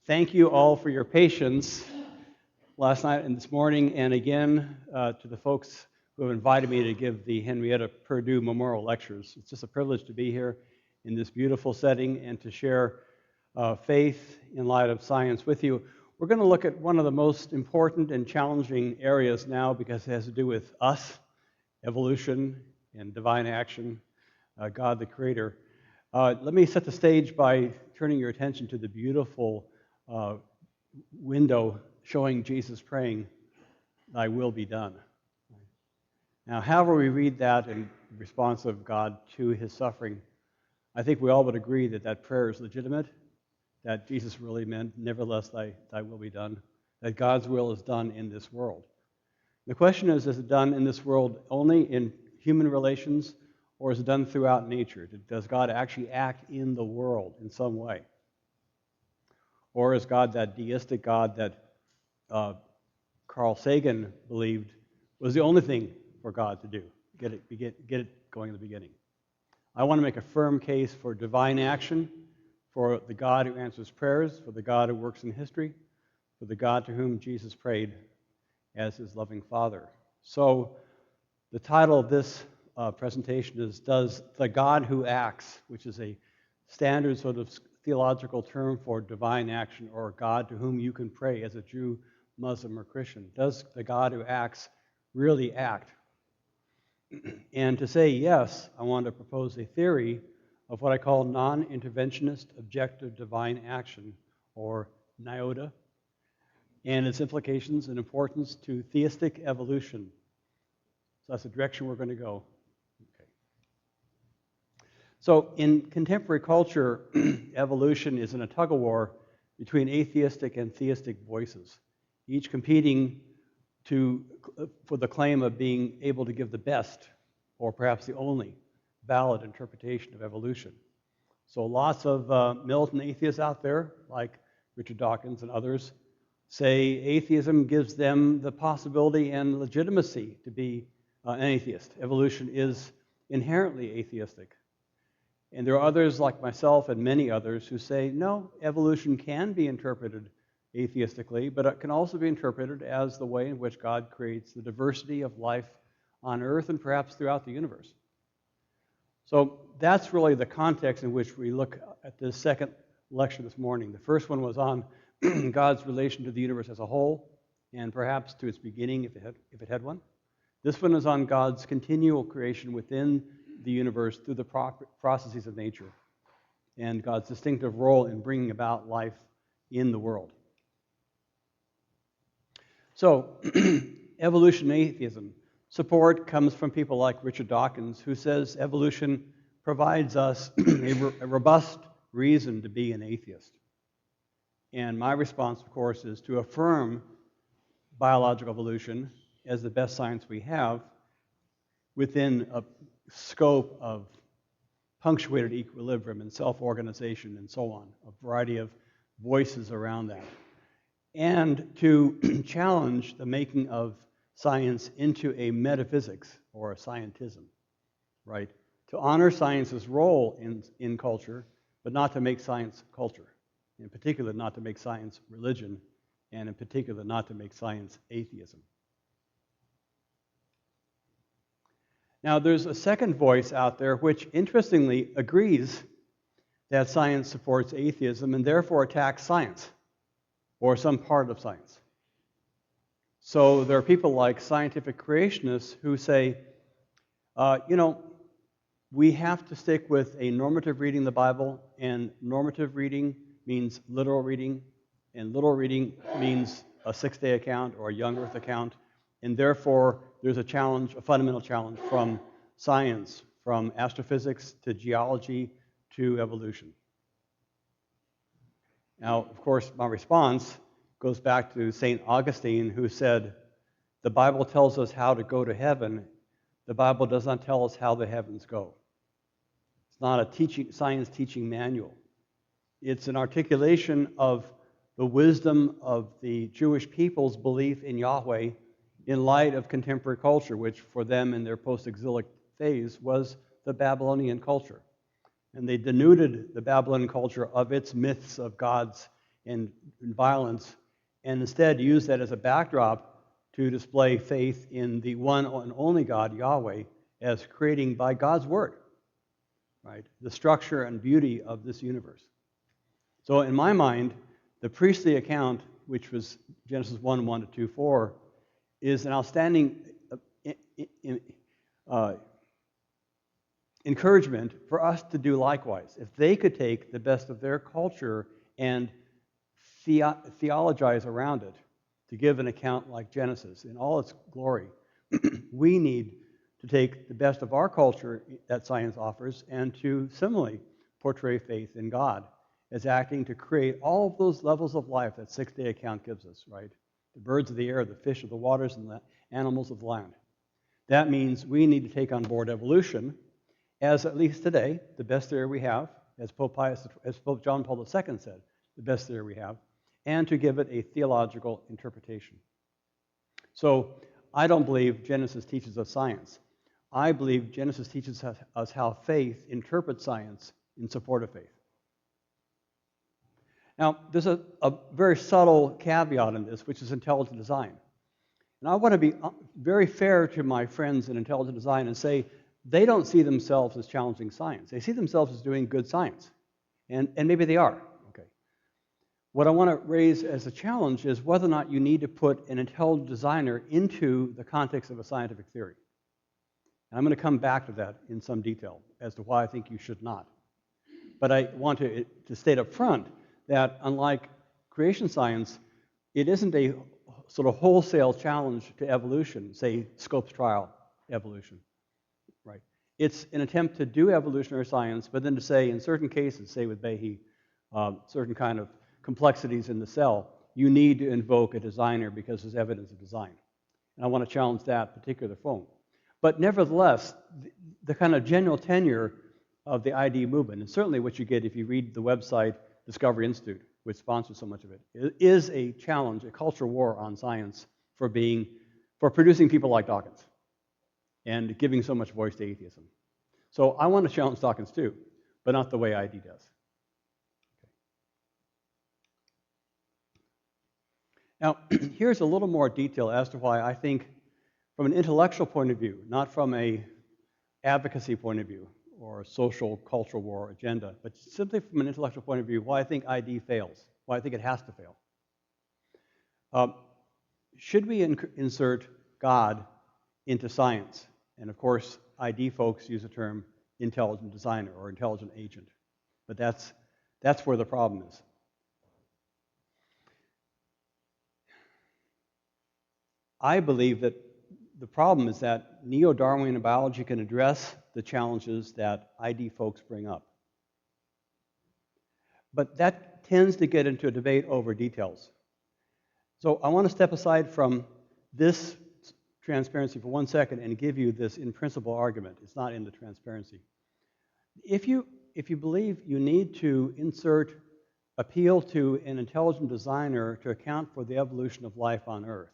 Thank you all for your patience last night and this morning, and again to the folks who have invited me to give the Henrietta Purdue Memorial Lectures. It's just a privilege to be here in this beautiful setting and to share faith in light of science with you. We're going to look at one of the most important and challenging areas now because it has to do with us, evolution, and divine action, God the Creator. Let me set the stage by turning your attention to the beautiful window showing Jesus praying, "Thy will be done." Now, however we read that in response of God to his suffering, I think we all would agree that that prayer is legitimate, that Jesus really meant, "Nevertheless, thy will be done," that God's will is done in this world. The question is it done in this world only in human relations, or is it done throughout nature? Does God actually act in the world in some way? Or is God that deistic God that Carl Sagan believed was the only thing for God to do? Get it going in the beginning. I want to make a firm case for divine action, for the God who answers prayers, for the God who works in history, for the God to whom Jesus prayed as his loving Father. So the title of this presentation is "Does the God Who Acts," which is a standard sort of theological term for divine action, or God to whom you can pray as a Jew, Muslim, or Christian. Does the God who acts really act? And to say yes, I want to propose a theory of what I call non-interventionist objective divine action, or NIOTA, and its implications and importance to theistic evolution. So that's the direction we're going to go. Okay. So in contemporary culture, evolution is in a tug-of-war between atheistic and theistic voices, each competing for the claim of being able to give the best, or perhaps the only, valid interpretation of evolution. So lots of militant atheists out there, like Richard Dawkins and others, say atheism gives them the possibility and legitimacy to be an atheist. Evolution is inherently atheistic. And there are others like myself and many others who say, no, evolution can be interpreted atheistically, but it can also be interpreted as the way in which God creates the diversity of life on Earth and perhaps throughout the universe. So that's really the context in which we look at this second lecture this morning. The first one was on God's relation to the universe as a whole, and perhaps to its beginning if it had one. This one is on God's continual creation within the universe through the processes of nature, and God's distinctive role in bringing about life in the world. So, evolution atheism. Support comes from people like Richard Dawkins, who says evolution provides us a robust reason to be an atheist. And my response, of course, is to affirm biological evolution as the best science we have within a scope of punctuated equilibrium and self-organization and so on, a variety of voices around that. And to challenge the making of science into a metaphysics or a scientism, right? To honor science's role in culture, but not to make science culture. In particular, not to make science religion, and in particular, not to make science atheism. Now, there's a second voice out there which, interestingly, agrees that science supports atheism and therefore attacks science, or some part of science. So there are people like scientific creationists who say, we have to stick with a normative reading of the Bible, and normative reading means literal reading, and literal reading means a six-day account or a young earth account, and therefore there's a challenge, a fundamental challenge from science, from astrophysics to geology to evolution. Now, of course, my response goes back to St. Augustine, who said, the Bible tells us how to go to heaven. The Bible does not tell us how the heavens go. It's not a science teaching manual. It's an articulation of the wisdom of the Jewish people's belief in Yahweh in light of contemporary culture, which for them in their post-exilic phase was the Babylonian culture. And they denuded the Babylonian culture of its myths of gods and violence, and instead use that as a backdrop to display faith in the one and only God, Yahweh, as creating by God's word, right, the structure and beauty of this universe. So in my mind, the priestly account, which was Genesis 1:1 to 2:4, is an outstanding encouragement for us to do likewise. If they could take the best of their culture and theologize around it to give an account like Genesis in all its glory, we need to take the best of our culture that science offers and to similarly portray faith in God as acting to create all of those levels of life that six-day account gives us, right? The birds of the air, the fish of the waters, and the animals of the land. That means we need to take on board evolution as, at least today, the best theory we have, as Pope John Paul II said, the best theory we have, and to give it a theological interpretation. So I don't believe Genesis teaches us science. I believe Genesis teaches us how faith interprets science in support of faith. Now, there's a very subtle caveat in this, which is intelligent design. And I want to be very fair to my friends in intelligent design and say they don't see themselves as challenging science. They see themselves as doing good science. And maybe they are. Okay. What I want to raise as a challenge is whether or not you need to put an intelligent designer into the context of a scientific theory. And I'm going to come back to that in some detail as to why I think you should not. But I want to state up front that unlike creation science, it isn't a sort of wholesale challenge to evolution, say Scopes trial evolution, right? It's an attempt to do evolutionary science, but then to say in certain cases, say with Behe, certain kind of complexities in the cell, you need to invoke a designer because there's evidence of design. And I want to challenge that particular phone. But nevertheless, the kind of general tenure of the ID movement, and certainly what you get if you read the website Discovery Institute, which sponsors so much of it, is a challenge, a cultural war on science for producing people like Dawkins and giving so much voice to atheism. So I want to challenge Dawkins too, but not the way ID does. Now, here's a little more detail as to why I think, from an intellectual point of view, not from an advocacy point of view, or a social, cultural war agenda, but simply from an intellectual point of view, why I think ID fails, why I think it has to fail. Should we insert God into science? And of course, ID folks use the term intelligent designer or intelligent agent, but that's where the problem is. I believe that the problem is that neo-Darwinian biology can address the challenges that ID folks bring up. But that tends to get into a debate over details. So I want to step aside from this transparency for 1 second and give you this in-principle argument. It's not in the transparency. If you believe you need to appeal to an intelligent designer to account for the evolution of life on Earth,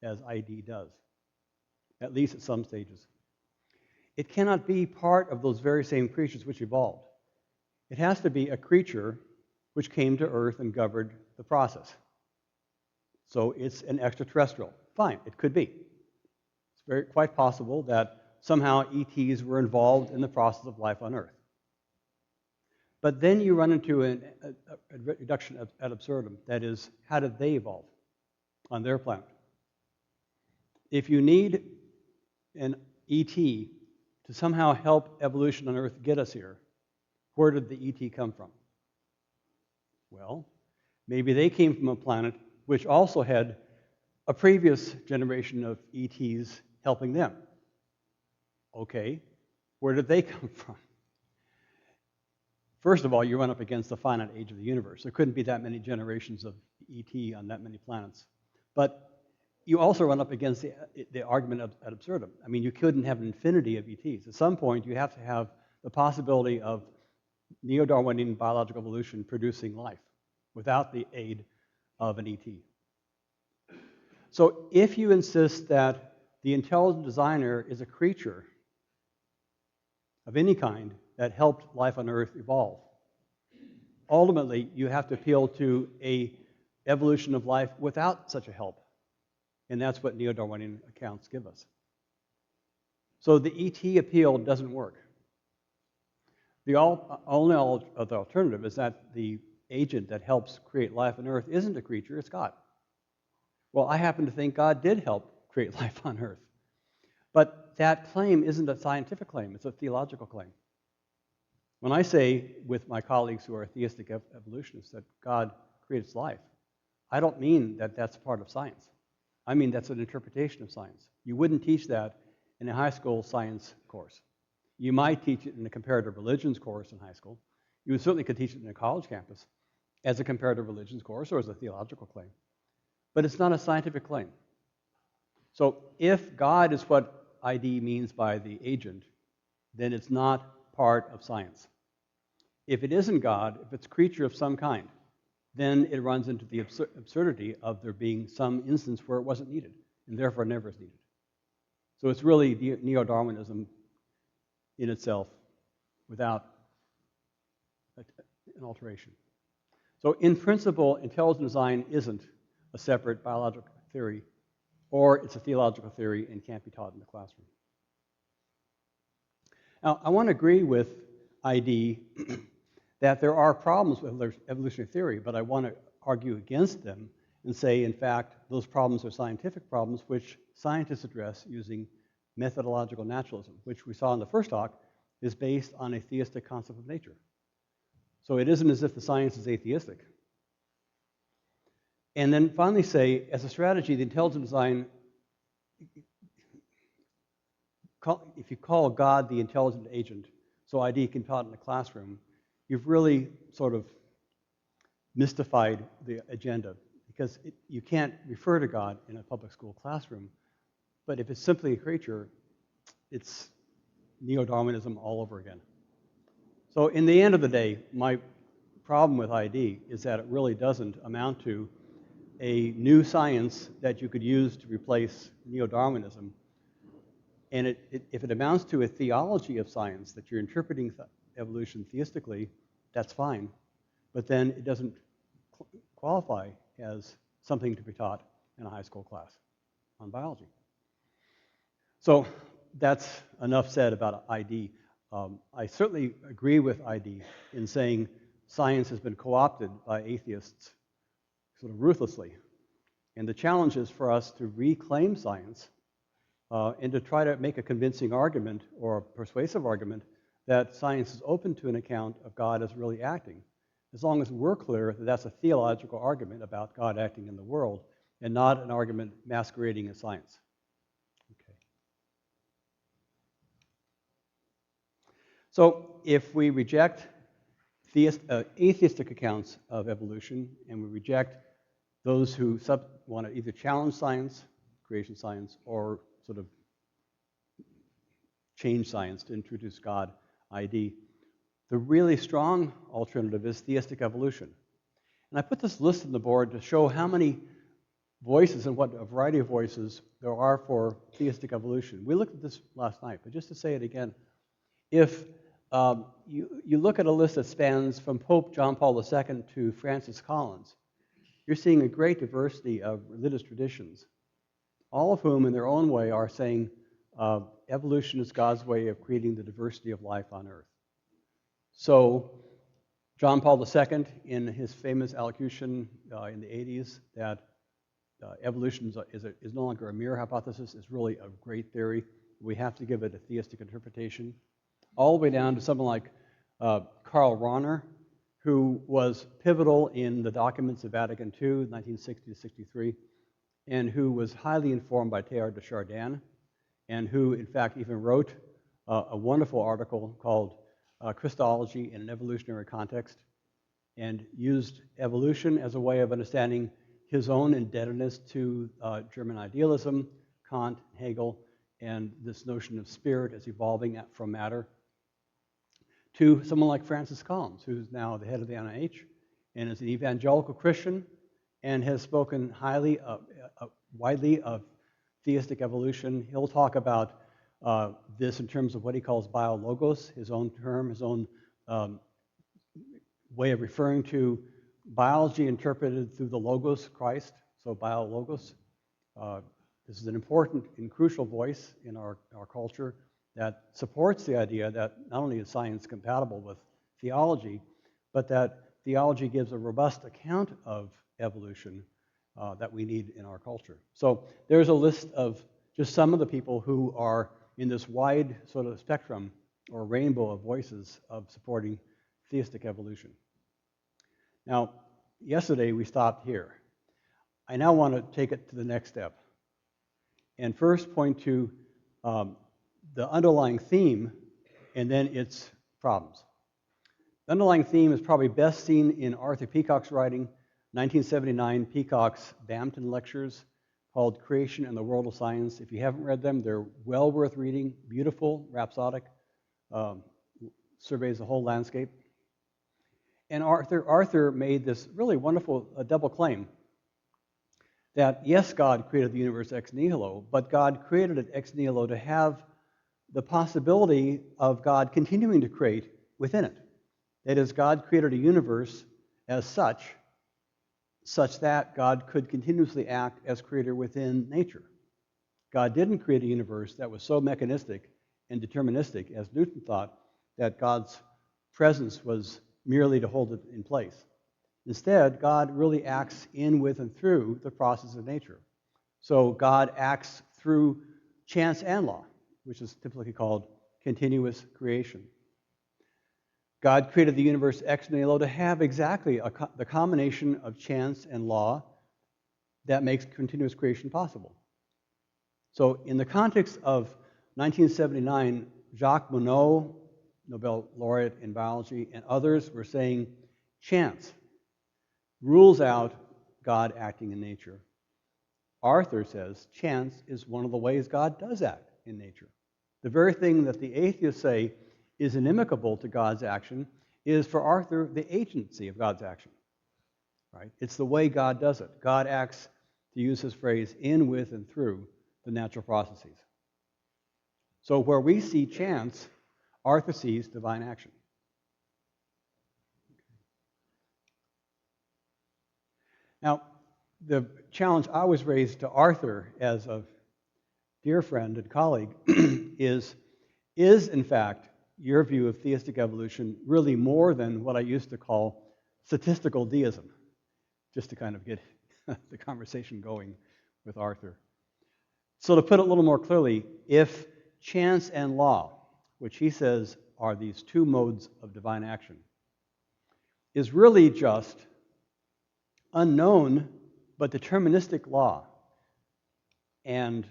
as ID does, at least at some stages, it cannot be part of those very same creatures which evolved. It has to be a creature which came to Earth and governed the process. So it's an extraterrestrial. Fine, it could be. It's quite possible that somehow ETs were involved in the process of life on Earth. But then you run into a reduction ad absurdum. That is, how did they evolve on their planet? If you need an ET to somehow help evolution on Earth get us here, where did the ET come from? Well, maybe they came from a planet which also had a previous generation of ETs helping them. Okay, where did they come from? First of all, you run up against the finite age of the universe. There couldn't be that many generations of ET on that many planets. But you also run up against the argument of ad absurdum. I mean, you couldn't have an infinity of ETs. At some point, you have to have the possibility of neo-Darwinian biological evolution producing life without the aid of an ET. So if you insist that the intelligent designer is a creature of any kind that helped life on Earth evolve, ultimately you have to appeal to a evolution of life without such a help. And that's what neo-Darwinian accounts give us. So the ET appeal doesn't work. The only other alternative is that the agent that helps create life on Earth isn't a creature, it's God. Well, I happen to think God did help create life on Earth. But that claim isn't a scientific claim, it's a theological claim. When I say with my colleagues who are theistic evolutionists that God creates life, I don't mean that that's part of science. I mean that's an interpretation of science. You wouldn't teach that in a high school science course. You might teach it in a comparative religions course in high school. You certainly could teach it in a college campus as a comparative religions course or as a theological claim. But it's not a scientific claim. So if God is what ID means by the agent, then it's not part of science. If it isn't God, if it's a creature of some kind, then it runs into the absurdity of there being some instance where it wasn't needed, and therefore never is needed. So it's really neo-Darwinism in itself without an alteration. So in principle, intelligent design isn't a separate biological theory, or it's a theological theory and can't be taught in the classroom. Now, I want to agree with ID that there are problems with evolutionary theory, but I want to argue against them and say, in fact, those problems are scientific problems which scientists address using methodological naturalism, which we saw in the first talk is based on a theistic concept of nature. So it isn't as if the science is atheistic. And then finally say, as a strategy, the intelligent design, if you call God the intelligent agent, so ID can be taught in the classroom, you've really sort of mystified the agenda, because you can't refer to God in a public school classroom. But if it's simply a creature, it's neo-Darwinism all over again. So in the end of the day, my problem with ID is that it really doesn't amount to a new science that you could use to replace neo-Darwinism. And if it amounts to a theology of science, that you're interpreting evolution theistically, that's fine. But then it doesn't qualify as something to be taught in a high school class on biology. So that's enough said about ID. I certainly agree with ID in saying science has been co-opted by atheists sort of ruthlessly. And the challenge is for us to reclaim science and to try to make a convincing argument or a persuasive argument that science is open to an account of God as really acting, as long as we're clear that that's a theological argument about God acting in the world and not an argument masquerading as science. Okay. So if we reject atheistic accounts of evolution and we reject those who want to either challenge science, creation science, or sort of change science to introduce God, ID, the really strong alternative is theistic evolution. And I put this list on the board to show how many voices and what a variety of voices there are for theistic evolution. We looked at this last night, but just to say it again, if you look at a list that spans from Pope John Paul II to Francis Collins, you're seeing a great diversity of religious traditions, all of whom in their own way are saying evolution is God's way of creating the diversity of life on Earth. So John Paul II, in his famous allocution in the 80s, that evolution is no longer a mere hypothesis, is really a great theory. We have to give it a theistic interpretation. All the way down to someone like Karl Rahner, who was pivotal in the documents of Vatican II, 1960 to 63, and who was highly informed by Teilhard de Chardin, and who, in fact, even wrote a wonderful article called Christology in an Evolutionary Context, and used evolution as a way of understanding his own indebtedness to German idealism, Kant, Hegel, and this notion of spirit as evolving from matter, to someone like Francis Collins, who's now the head of the NIH, and is an evangelical Christian, and has spoken widely of theistic evolution. He'll talk about this in terms of what he calls biologos, his own term, his own way of referring to biology interpreted through the Logos Christ, so biologos. This is an important and crucial voice in our culture that supports the idea that not only is science compatible with theology, but that theology gives a robust account of evolution that we need in our culture. So there's a list of just some of the people who are in this wide sort of spectrum or rainbow of voices of supporting theistic evolution. Now, yesterday we stopped here. I now want to take it to the next step and first point to the underlying theme and then its problems. The underlying theme is probably best seen in Arthur Peacock's writing, 1979, Peacock's Bampton Lectures, called Creation and the World of Science. If you haven't read them, they're well worth reading, beautiful, rhapsodic, surveys the whole landscape. And Arthur made this really wonderful double claim that, yes, God created the universe ex nihilo, but God created it ex nihilo to have the possibility of God continuing to create within it. That is, God created a universe as such that God could continuously act as creator within nature. God didn't create a universe that was so mechanistic and deterministic, as Newton thought, that God's presence was merely to hold it in place. Instead, God really acts in, with, and through the process of nature. So God acts through chance and law, which is typically called continuous creation. God created the universe ex nihilo to have exactly the combination of chance and law that makes continuous creation possible. So in the context of 1979, Jacques Monod, Nobel laureate in biology, and others were saying chance rules out God acting in nature. Arthur says chance is one of the ways God does act in nature. The very thing that the atheists say is inimical to God's action is, for Arthur, the agency of God's action. Right? It's the way God does it. God acts, to use his phrase, in, with, and through the natural processes. So where we see chance, Arthur sees divine action. Now, the challenge I was raised to Arthur as a dear friend and colleague is in fact your view of theistic evolution really more than what I used to call statistical deism, just to kind of get the conversation going with Arthur. So to put it a little more clearly, if chance and law, which he says are these two modes of divine action, is really just unknown but deterministic law and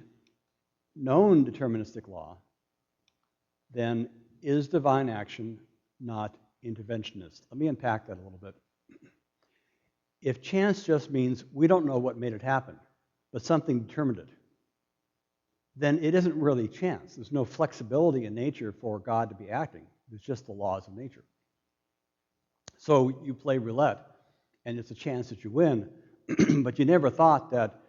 known deterministic law, then is divine action not interventionist? Let me unpack that a little bit. If chance just means we don't know what made it happen, but something determined it, then it isn't really chance. There's no flexibility in nature for God to be acting. It's just the laws of nature. So you play roulette, and it's a chance that you win, but you never thought that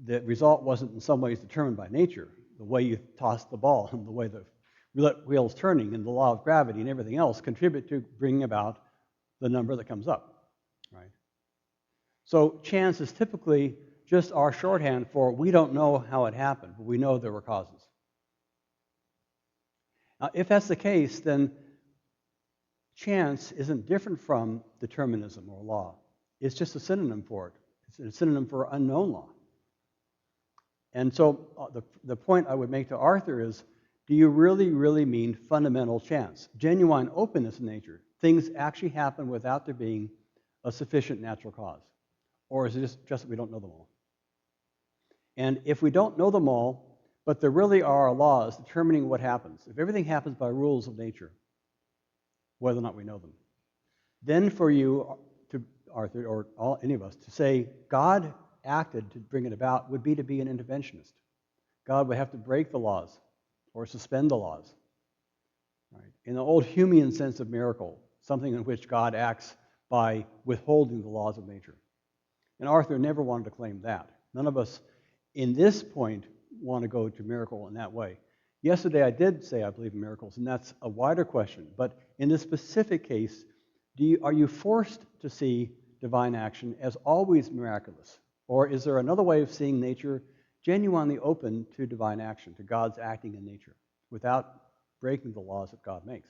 the result wasn't in some ways determined by nature. The way you toss the ball and the way the roulette wheel's turning and the law of gravity and everything else contribute to bringing about the number that comes up, right? So chance is typically just our shorthand for we don't know how it happened, but we know there were causes. Now, if that's the case, then chance isn't different from determinism or law. It's just a synonym for it. It's a synonym for unknown law. And so the point I would make to Arthur is, do you really, really mean fundamental chance? Genuine openness in nature. Things actually happen without there being a sufficient natural cause. Or is it just that we don't know them all? And if we don't know them all, but there really are laws determining what happens, if everything happens by rules of nature, whether or not we know them, then for you, to Arthur, or any of us, to say God acted to bring it about would be to be an interventionist. God would have to break the laws or suspend the laws. Right? In the old Humean sense of miracle, something in which God acts by withholding the laws of nature. And Arthur never wanted to claim that. None of us in this point want to go to miracle in that way. Yesterday I did say I believe in miracles, and that's a wider question. But in this specific case, Are you forced to see divine action as always miraculous? Or is there another way of seeing nature genuinely open to divine action, to God's acting in nature, without breaking the laws that God makes?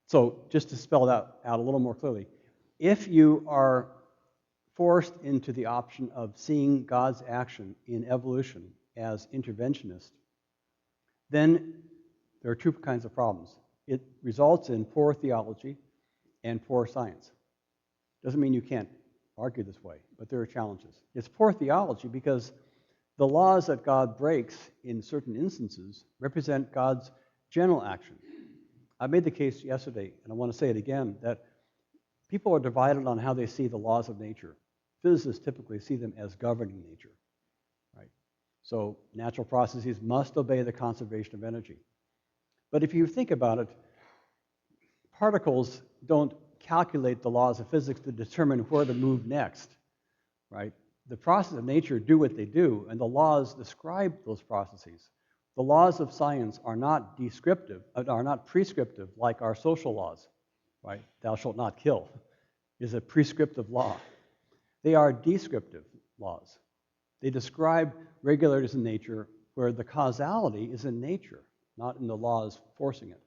So just to spell it out a little more clearly, if you are forced into the option of seeing God's action in evolution as interventionist, then there are two kinds of problems. It results in poor theology and poor science. Doesn't mean you can't argue this way, but there are challenges. It's poor theology because the laws that God breaks in certain instances represent God's general action. I made the case yesterday, and I want to say it again, that people are divided on how they see the laws of nature. Physicists typically see them as governing nature, right? So natural processes must obey the conservation of energy. But if you think about it, particles don't calculate the laws of physics to determine where to move next, right? The processes of nature do what they do, and the laws describe those processes. The laws of science are not prescriptive like our social laws, right? Thou shalt not kill is a prescriptive law. They are descriptive laws. They describe regularities in nature where the causality is in nature, not in the laws forcing it.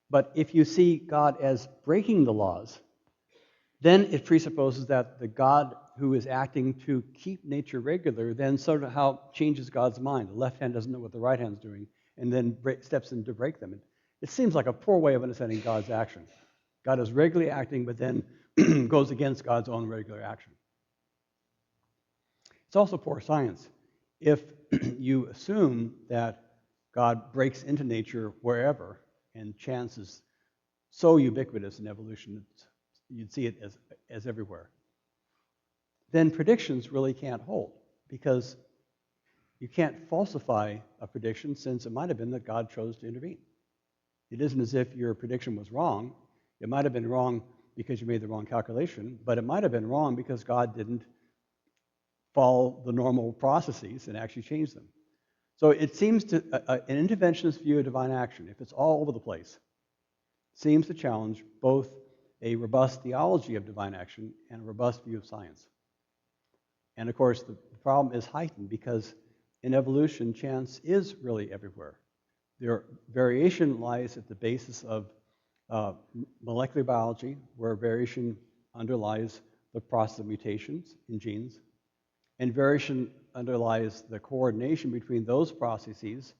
But if you see God as breaking the laws, then it presupposes that the God who is acting to keep nature regular then somehow changes God's mind. The left hand doesn't know what the right hand's doing and then steps in to break them. It seems like a poor way of understanding God's action. God is regularly acting, but then goes against God's own regular action. It's also poor science. If you assume that God breaks into nature wherever, and chance is so ubiquitous in evolution, you'd see it as everywhere, then predictions really can't hold, because you can't falsify a prediction since it might have been that God chose to intervene. It isn't as if your prediction was wrong. It might have been wrong because you made the wrong calculation, but it might have been wrong because God didn't follow the normal processes and actually change them. So it seems to, an interventionist view of divine action, if it's all over the place, seems to challenge both a robust theology of divine action and a robust view of science. And of course, the problem is heightened because in evolution, chance is really everywhere. Variation lies at the basis of molecular biology, where variation underlies the process of mutations in genes, and variation underlies the coordination between those processes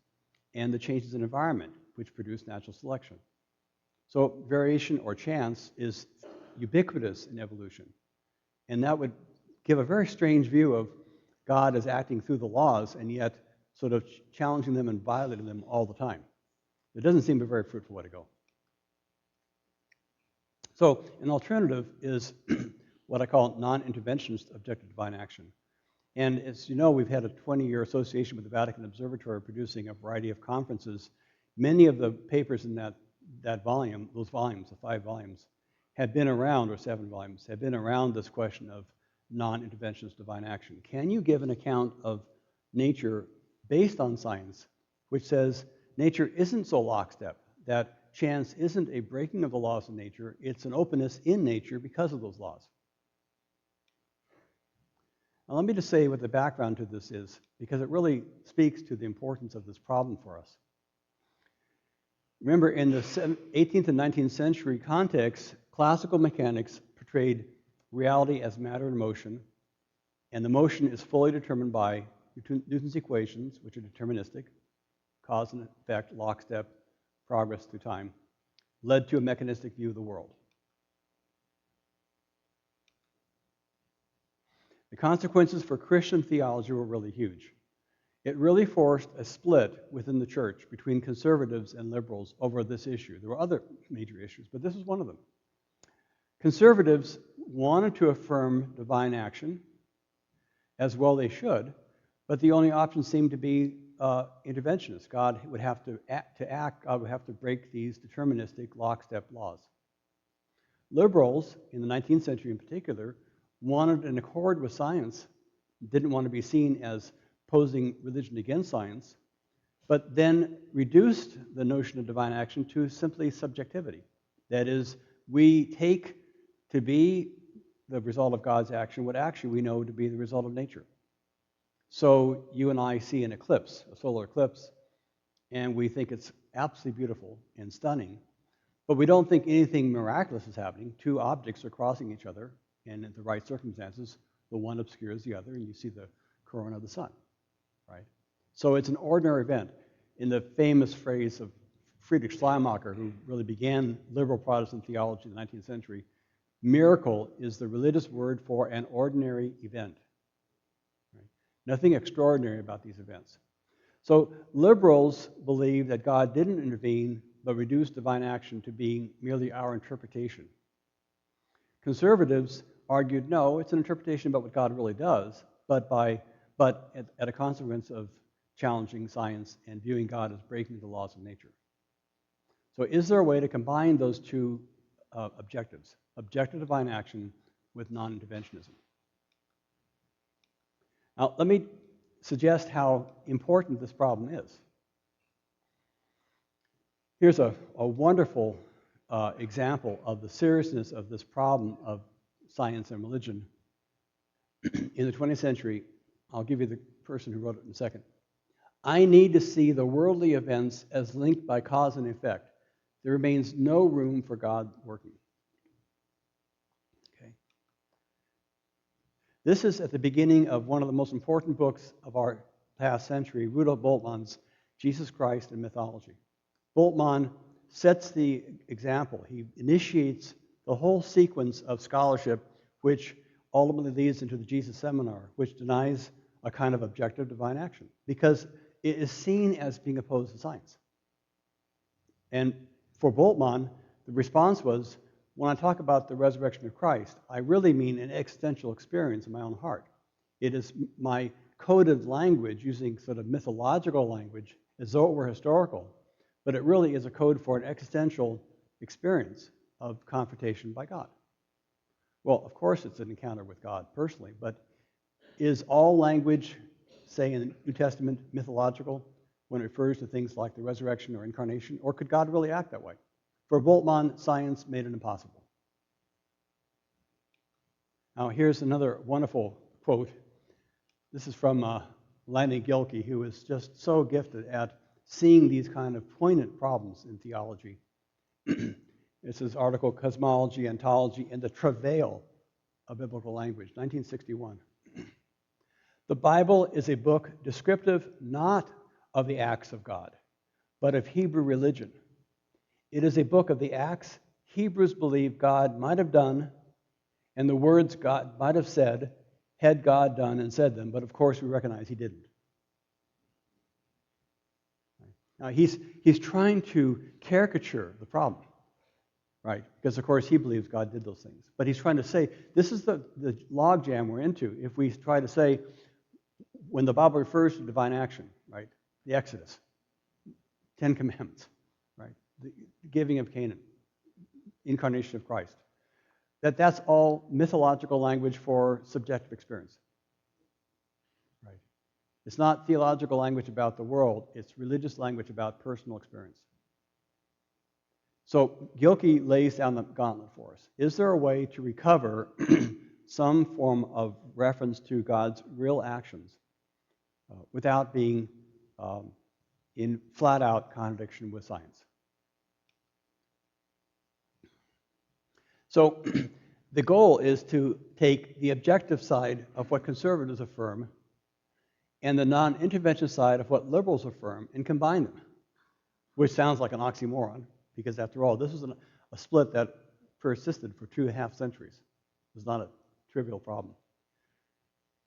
and the changes in environment, which produce natural selection. So variation or chance is ubiquitous in evolution, and that would give a very strange view of God as acting through the laws and yet sort of challenging them and violating them all the time. It doesn't seem a very fruitful way to go. So an alternative is what I call non-interventionist objective divine action. And as you know, we've had a 20-year association with the Vatican Observatory producing a variety of conferences. Many of the papers in that volume, those volumes, the 5 volumes, have been around, or 7 volumes, have been around this question of non-interventionist divine action. Can you give an account of nature based on science, which says nature isn't so lockstep, that chance isn't a breaking of the laws of nature, it's an openness in nature because of those laws? Now, let me just say what the background to this is, because it really speaks to the importance of this problem for us. Remember, in the 18th and 19th century context, classical mechanics portrayed reality as matter and motion, and the motion is fully determined by Newton's equations, which are deterministic, cause and effect, lockstep, progress through time, led to a mechanistic view of the world. The consequences for Christian theology were really huge. It really forced a split within the church between conservatives and liberals over this issue. There were other major issues, but this was one of them. Conservatives wanted to affirm divine action, as well they should, but the only option seemed to be interventionist. God would have to act, God would have to break these deterministic lockstep laws. Liberals, in the 19th century in particular, wanted an accord with science, didn't want to be seen as posing religion against science, but then reduced the notion of divine action to simply subjectivity. That is, we take to be the result of God's action what actually we know to be the result of nature. So you and I see an eclipse, a solar eclipse, and we think it's absolutely beautiful and stunning, but we don't think anything miraculous is happening. Two objects are crossing each other, and in the right circumstances, the one obscures the other, and you see the corona of the sun, right? So it's an ordinary event. In the famous phrase of Friedrich Schleiermacher, who really began liberal Protestant theology in the 19th century, miracle is the religious word for an ordinary event. Right? Nothing extraordinary about these events. So liberals believe that God didn't intervene, but reduced divine action to being merely our interpretation. Conservatives argued, no, it's an interpretation about what God really does, but at a consequence of challenging science and viewing God as breaking the laws of nature. So is there a way to combine those two objectives, objective divine action with non-interventionism? Now, let me suggest how important this problem is. Here's a wonderful example of the seriousness of this problem of science and religion. In the 20th century, I'll give you the person who wrote it in a second. I need to see the worldly events as linked by cause and effect. There remains no room for God working. Okay. This is at the beginning of one of the most important books of our past century, Rudolf Bultmann's Jesus Christ and Mythology. Bultmann sets the example. He initiates the whole sequence of scholarship, which ultimately leads into the Jesus Seminar, which denies a kind of objective divine action, because it is seen as being opposed to science. And for Bultmann, the response was, when I talk about the resurrection of Christ, I really mean an existential experience in my own heart. It is my coded language, using sort of mythological language, as though it were historical, but it really is a code for an existential experience of confrontation by God. Well, of course it's an encounter with God personally, but is all language, say in the New Testament, mythological when it refers to things like the resurrection or incarnation, or could God really act that way? For Bultmann, science made it impossible. Now here's another wonderful quote. This is from Lanny Gilkey, who is just so gifted at seeing these kind of poignant problems in theology. It's his article, Cosmology, Ontology, and the Travail of Biblical Language, 1961. The Bible is a book descriptive not of the acts of God, but of Hebrew religion. It is a book of the acts Hebrews believe God might have done and the words God might have said had God done and said them, but of course we recognize he didn't. Now he's trying to caricature the problem, right? Because of course he believes God did those things. But he's trying to say, this is the logjam we're into if we try to say, when the Bible refers to divine action, right? The Exodus, 10 Commandments, right? The giving of Canaan, incarnation of Christ. That's all mythological language for subjective experience. Right? It's not theological language about the world, it's religious language about personal experience. So Gilkey lays down the gauntlet for us. Is there a way to recover some form of reference to God's real actions without being in flat-out contradiction with science? So the goal is to take the objective side of what conservatives affirm and the non-intervention side of what liberals affirm and combine them, which sounds like an oxymoron, because after all, this is a split that persisted for 2.5 centuries. It was not a trivial problem.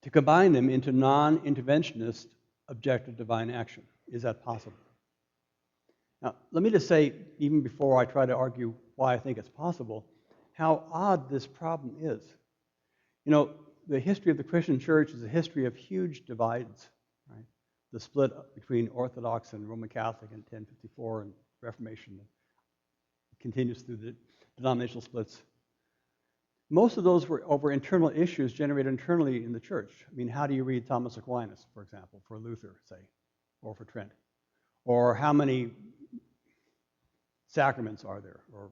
To combine them into non-interventionist objective divine action. Is that possible? Now, let me just say, even before I try to argue why I think it's possible, how odd this problem is. You know, the history of the Christian church is a history of huge divides, right? The split between Orthodox and Roman Catholic in 1054 and Reformation continues through the denominational splits. Most of those were over internal issues generated internally in the church. I mean, how do you read Thomas Aquinas, for example, for Luther, say, or for Trent? Or how many sacraments are there? Or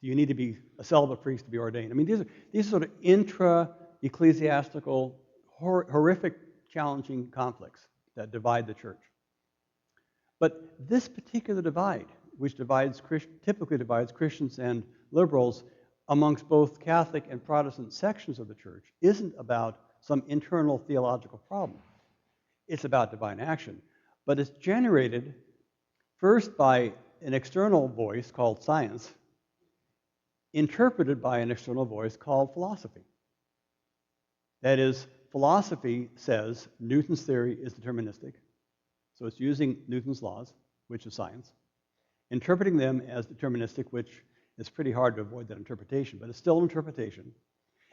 do you need to be a celibate priest to be ordained? I mean, these are sort of intra-ecclesiastical, horrific, challenging conflicts that divide the church. But this particular divide, which typically divides Christians and liberals amongst both Catholic and Protestant sections of the church, isn't about some internal theological problem. It's about divine action. But it's generated first by an external voice called science, interpreted by an external voice called philosophy. That is, philosophy says Newton's theory is deterministic, so it's using Newton's laws, which is science, interpreting them as deterministic, which is pretty hard to avoid that interpretation, but it's still an interpretation.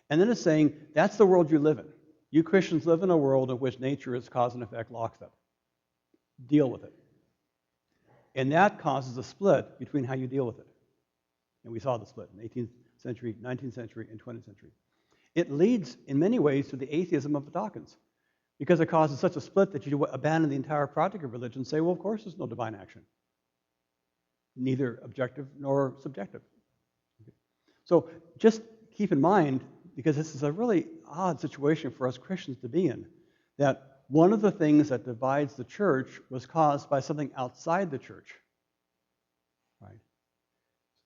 And then it's saying, that's the world you live in. You Christians live in a world in which nature is cause and effect lockstep. Deal with it. And that causes a split between how you deal with it. And we saw the split in the 18th century, 19th century, and 20th century. It leads, in many ways, to the atheism of the Dawkins, because it causes such a split that you abandon the entire project of religion and say, well, of course there's no divine action. Neither objective nor subjective. Okay. So just keep in mind, because this is a really odd situation for us Christians to be in, that one of the things that divides the church was caused by something outside the church. Right?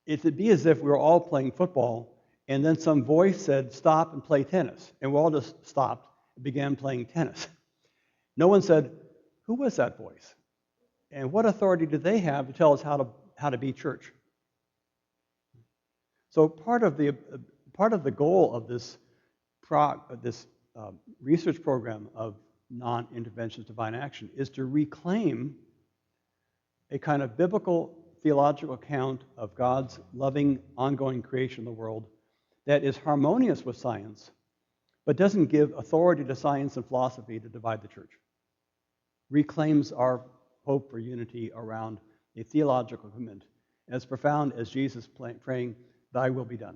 It'd be as if we were all playing football, and then some voice said, stop and play tennis. And we all just stopped and began playing tennis. No one said, who was that voice? And what authority do they have to tell us how to be church? So part of the goal of this research program of non-interventionist divine action is to reclaim a kind of biblical theological account of God's loving, ongoing creation of the world that is harmonious with science, but doesn't give authority to science and philosophy to divide the church. Reclaims our hope for unity around a theological commitment as profound as Jesus praying, thy will be done.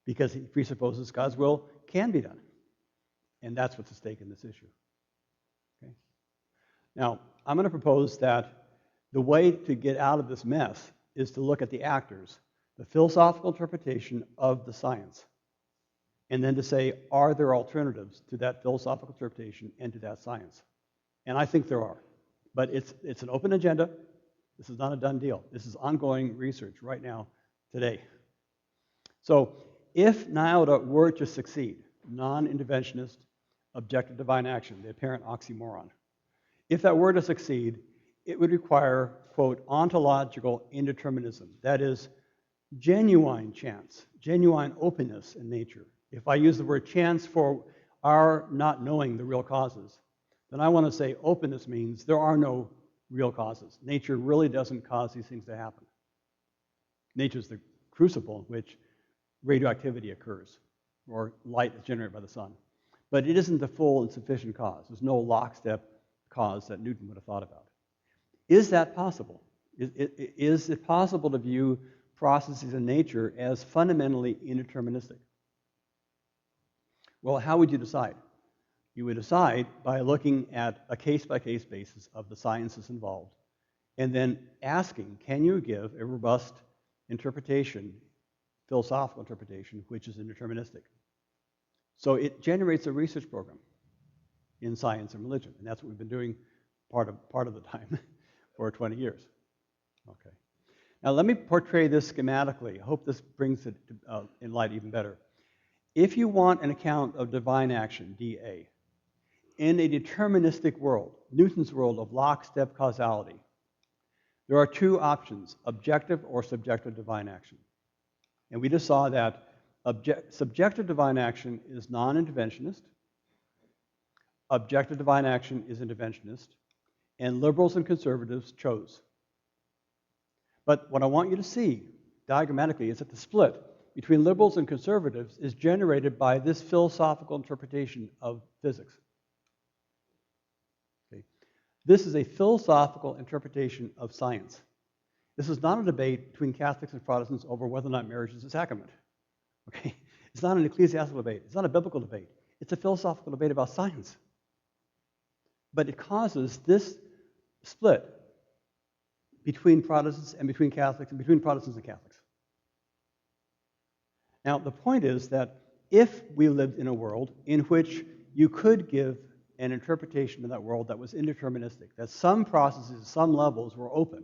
Because he presupposes God's will can be done. And that's what's at stake in this issue. Okay? Now, I'm going to propose that the way to get out of this mess is to look at the actors, the philosophical interpretation of the science, and then to say, are there alternatives to that philosophical interpretation and to that science? And I think there are. But it's an open agenda. This is not a done deal. This is ongoing research right now, today. So if NIOTA were to succeed, non-interventionist, objective divine action, the apparent oxymoron, if that were to succeed, it would require, quote, ontological indeterminism. That is, genuine chance, genuine openness in nature. If I use the word chance for our not knowing the real causes, then I want to say openness means there are no real causes. Nature really doesn't cause these things to happen. Nature is the crucible in which radioactivity occurs, or light is generated by the sun. But it isn't the full and sufficient cause. There's no lockstep cause that Newton would have thought about. Is that possible? Is it possible to view processes in nature as fundamentally indeterministic? Well, how would you decide? You would decide by looking at a case-by-case basis of the sciences involved, and then asking, can you give a robust interpretation, philosophical interpretation, which is indeterministic? So it generates a research program in science and religion, and that's what we've been doing part of the time for 20 years. Okay. Now let me portray this schematically. I hope this brings it in light even better. If you want an account of divine action, DA, in a deterministic world, Newton's world of lockstep causality, there are two options, objective or subjective divine action. And we just saw that subjective divine action is non-interventionist, objective divine action is interventionist, and liberals and conservatives chose. But what I want you to see diagrammatically is that the split between liberals and conservatives is generated by this philosophical interpretation of physics. Okay. This is a philosophical interpretation of science. This is not a debate between Catholics and Protestants over whether or not marriage is a sacrament. Okay? It's not an ecclesiastical debate. It's not a biblical debate. It's a philosophical debate about science. But it causes this split between Protestants and between Catholics and between Protestants and Catholics. Now, the point is that if we lived in a world in which you could give an interpretation of that world that was indeterministic, that some processes, some levels were open,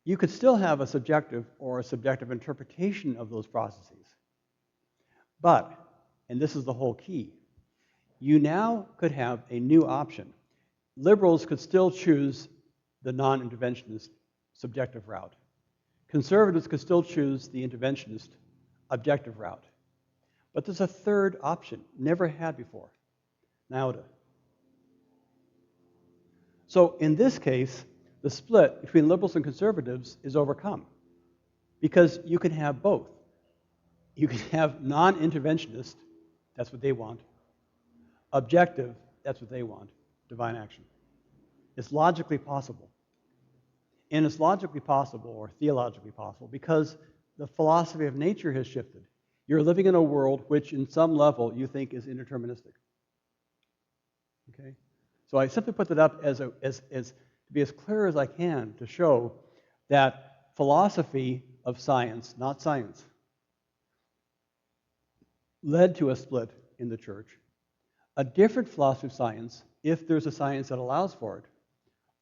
you could still have a subjective or a subjective interpretation of those processes. But, and this is the whole key, you now could have a new option. Liberals could still choose the non-interventionist subjective route. Conservatives could still choose the interventionist objective route. But there's a third option, never had before, Nauta. So in this case, the split between liberals and conservatives is overcome because you can have both. You can have non-interventionist, that's what they want, objective, that's what they want, divine action. It's logically possible. And it's logically possible or theologically possible because the philosophy of nature has shifted. You're living in a world which, in some level, you think is indeterministic. Okay? So I simply put that up to be as clear as I can to show that philosophy of science, not science, led to a split in the church. A different philosophy of science, if there's a science that allows for it,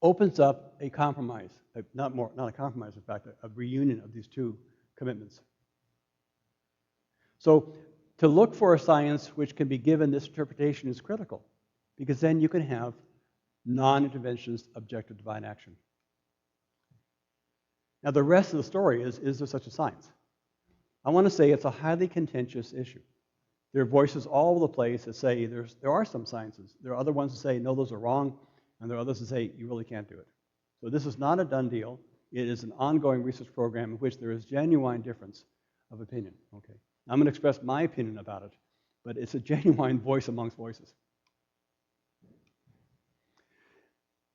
opens up a compromise, not a compromise, in fact, a reunion of these two commitments. So to look for a science which can be given this interpretation is critical, because then you can have non-interventionist objective divine action. Now the rest of the story is there such a science? I want to say it's a highly contentious issue. There are voices all over the place that say there are some sciences. There are other ones that say, no, those are wrong. And there are others that say, you really can't do it. So this is not a done deal. It is an ongoing research program in which there is genuine difference of opinion. Okay. I'm going to express my opinion about it, but it's a genuine voice amongst voices.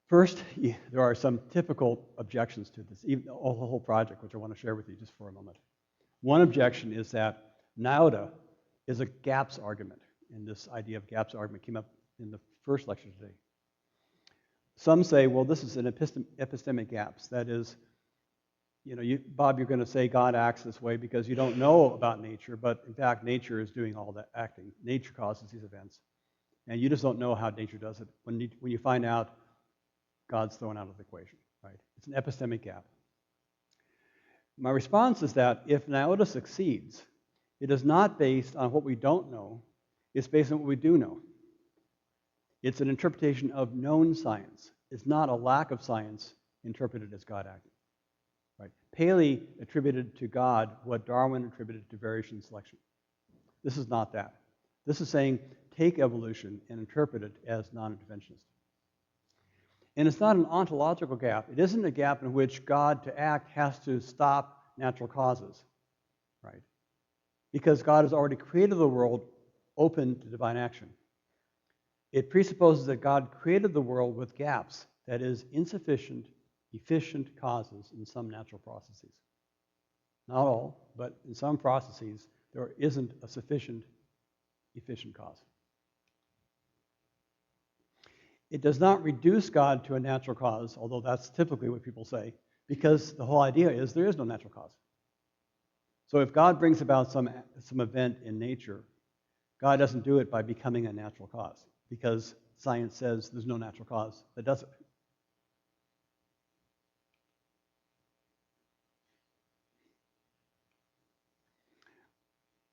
First, there are some typical objections to this, even the whole project, which I want to share with you just for a moment. One objection is that Nauta is a gaps argument, and this idea of gaps argument came up in the first lecture today. Some say, well, this is an epistemic gaps. That is, Bob, you're going to say God acts this way because you don't know about nature, but in fact, nature is doing all that acting. Nature causes these events. And you just don't know how nature does it. When you find out, God's thrown out of the equation, right? It's an epistemic gap. My response is that if Nauta succeeds, it is not based on what we don't know, it's based on what we do know. It's an interpretation of known science. It's not a lack of science interpreted as God acting. Right? Paley attributed to God what Darwin attributed to variation and selection. This is not that. This is saying take evolution and interpret it as non-interventionist. And it's not an ontological gap. It isn't a gap in which God to act has to stop natural causes. Right? Because God has already created the world open to divine action. It presupposes that God created the world with gaps, that is, insufficient, efficient causes in some natural processes. Not all, but in some processes, there isn't a sufficient, efficient cause. It does not reduce God to a natural cause, although that's typically what people say, because the whole idea is there is no natural cause. So if God brings about some event in nature, God doesn't do it by becoming a natural cause, because science says there's no natural cause that does it.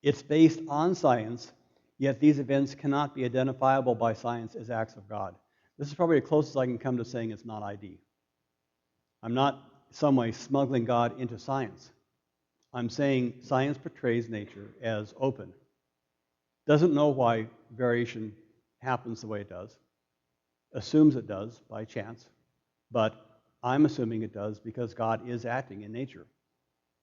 It's based on science, yet these events cannot be identifiable by science as acts of God. This is probably the closest I can come to saying it's not ID. I'm not in some way smuggling God into science. I'm saying science portrays nature as open. Doesn't know why variation happens the way it does, assumes it does by chance, but I'm assuming it does because God is acting in nature.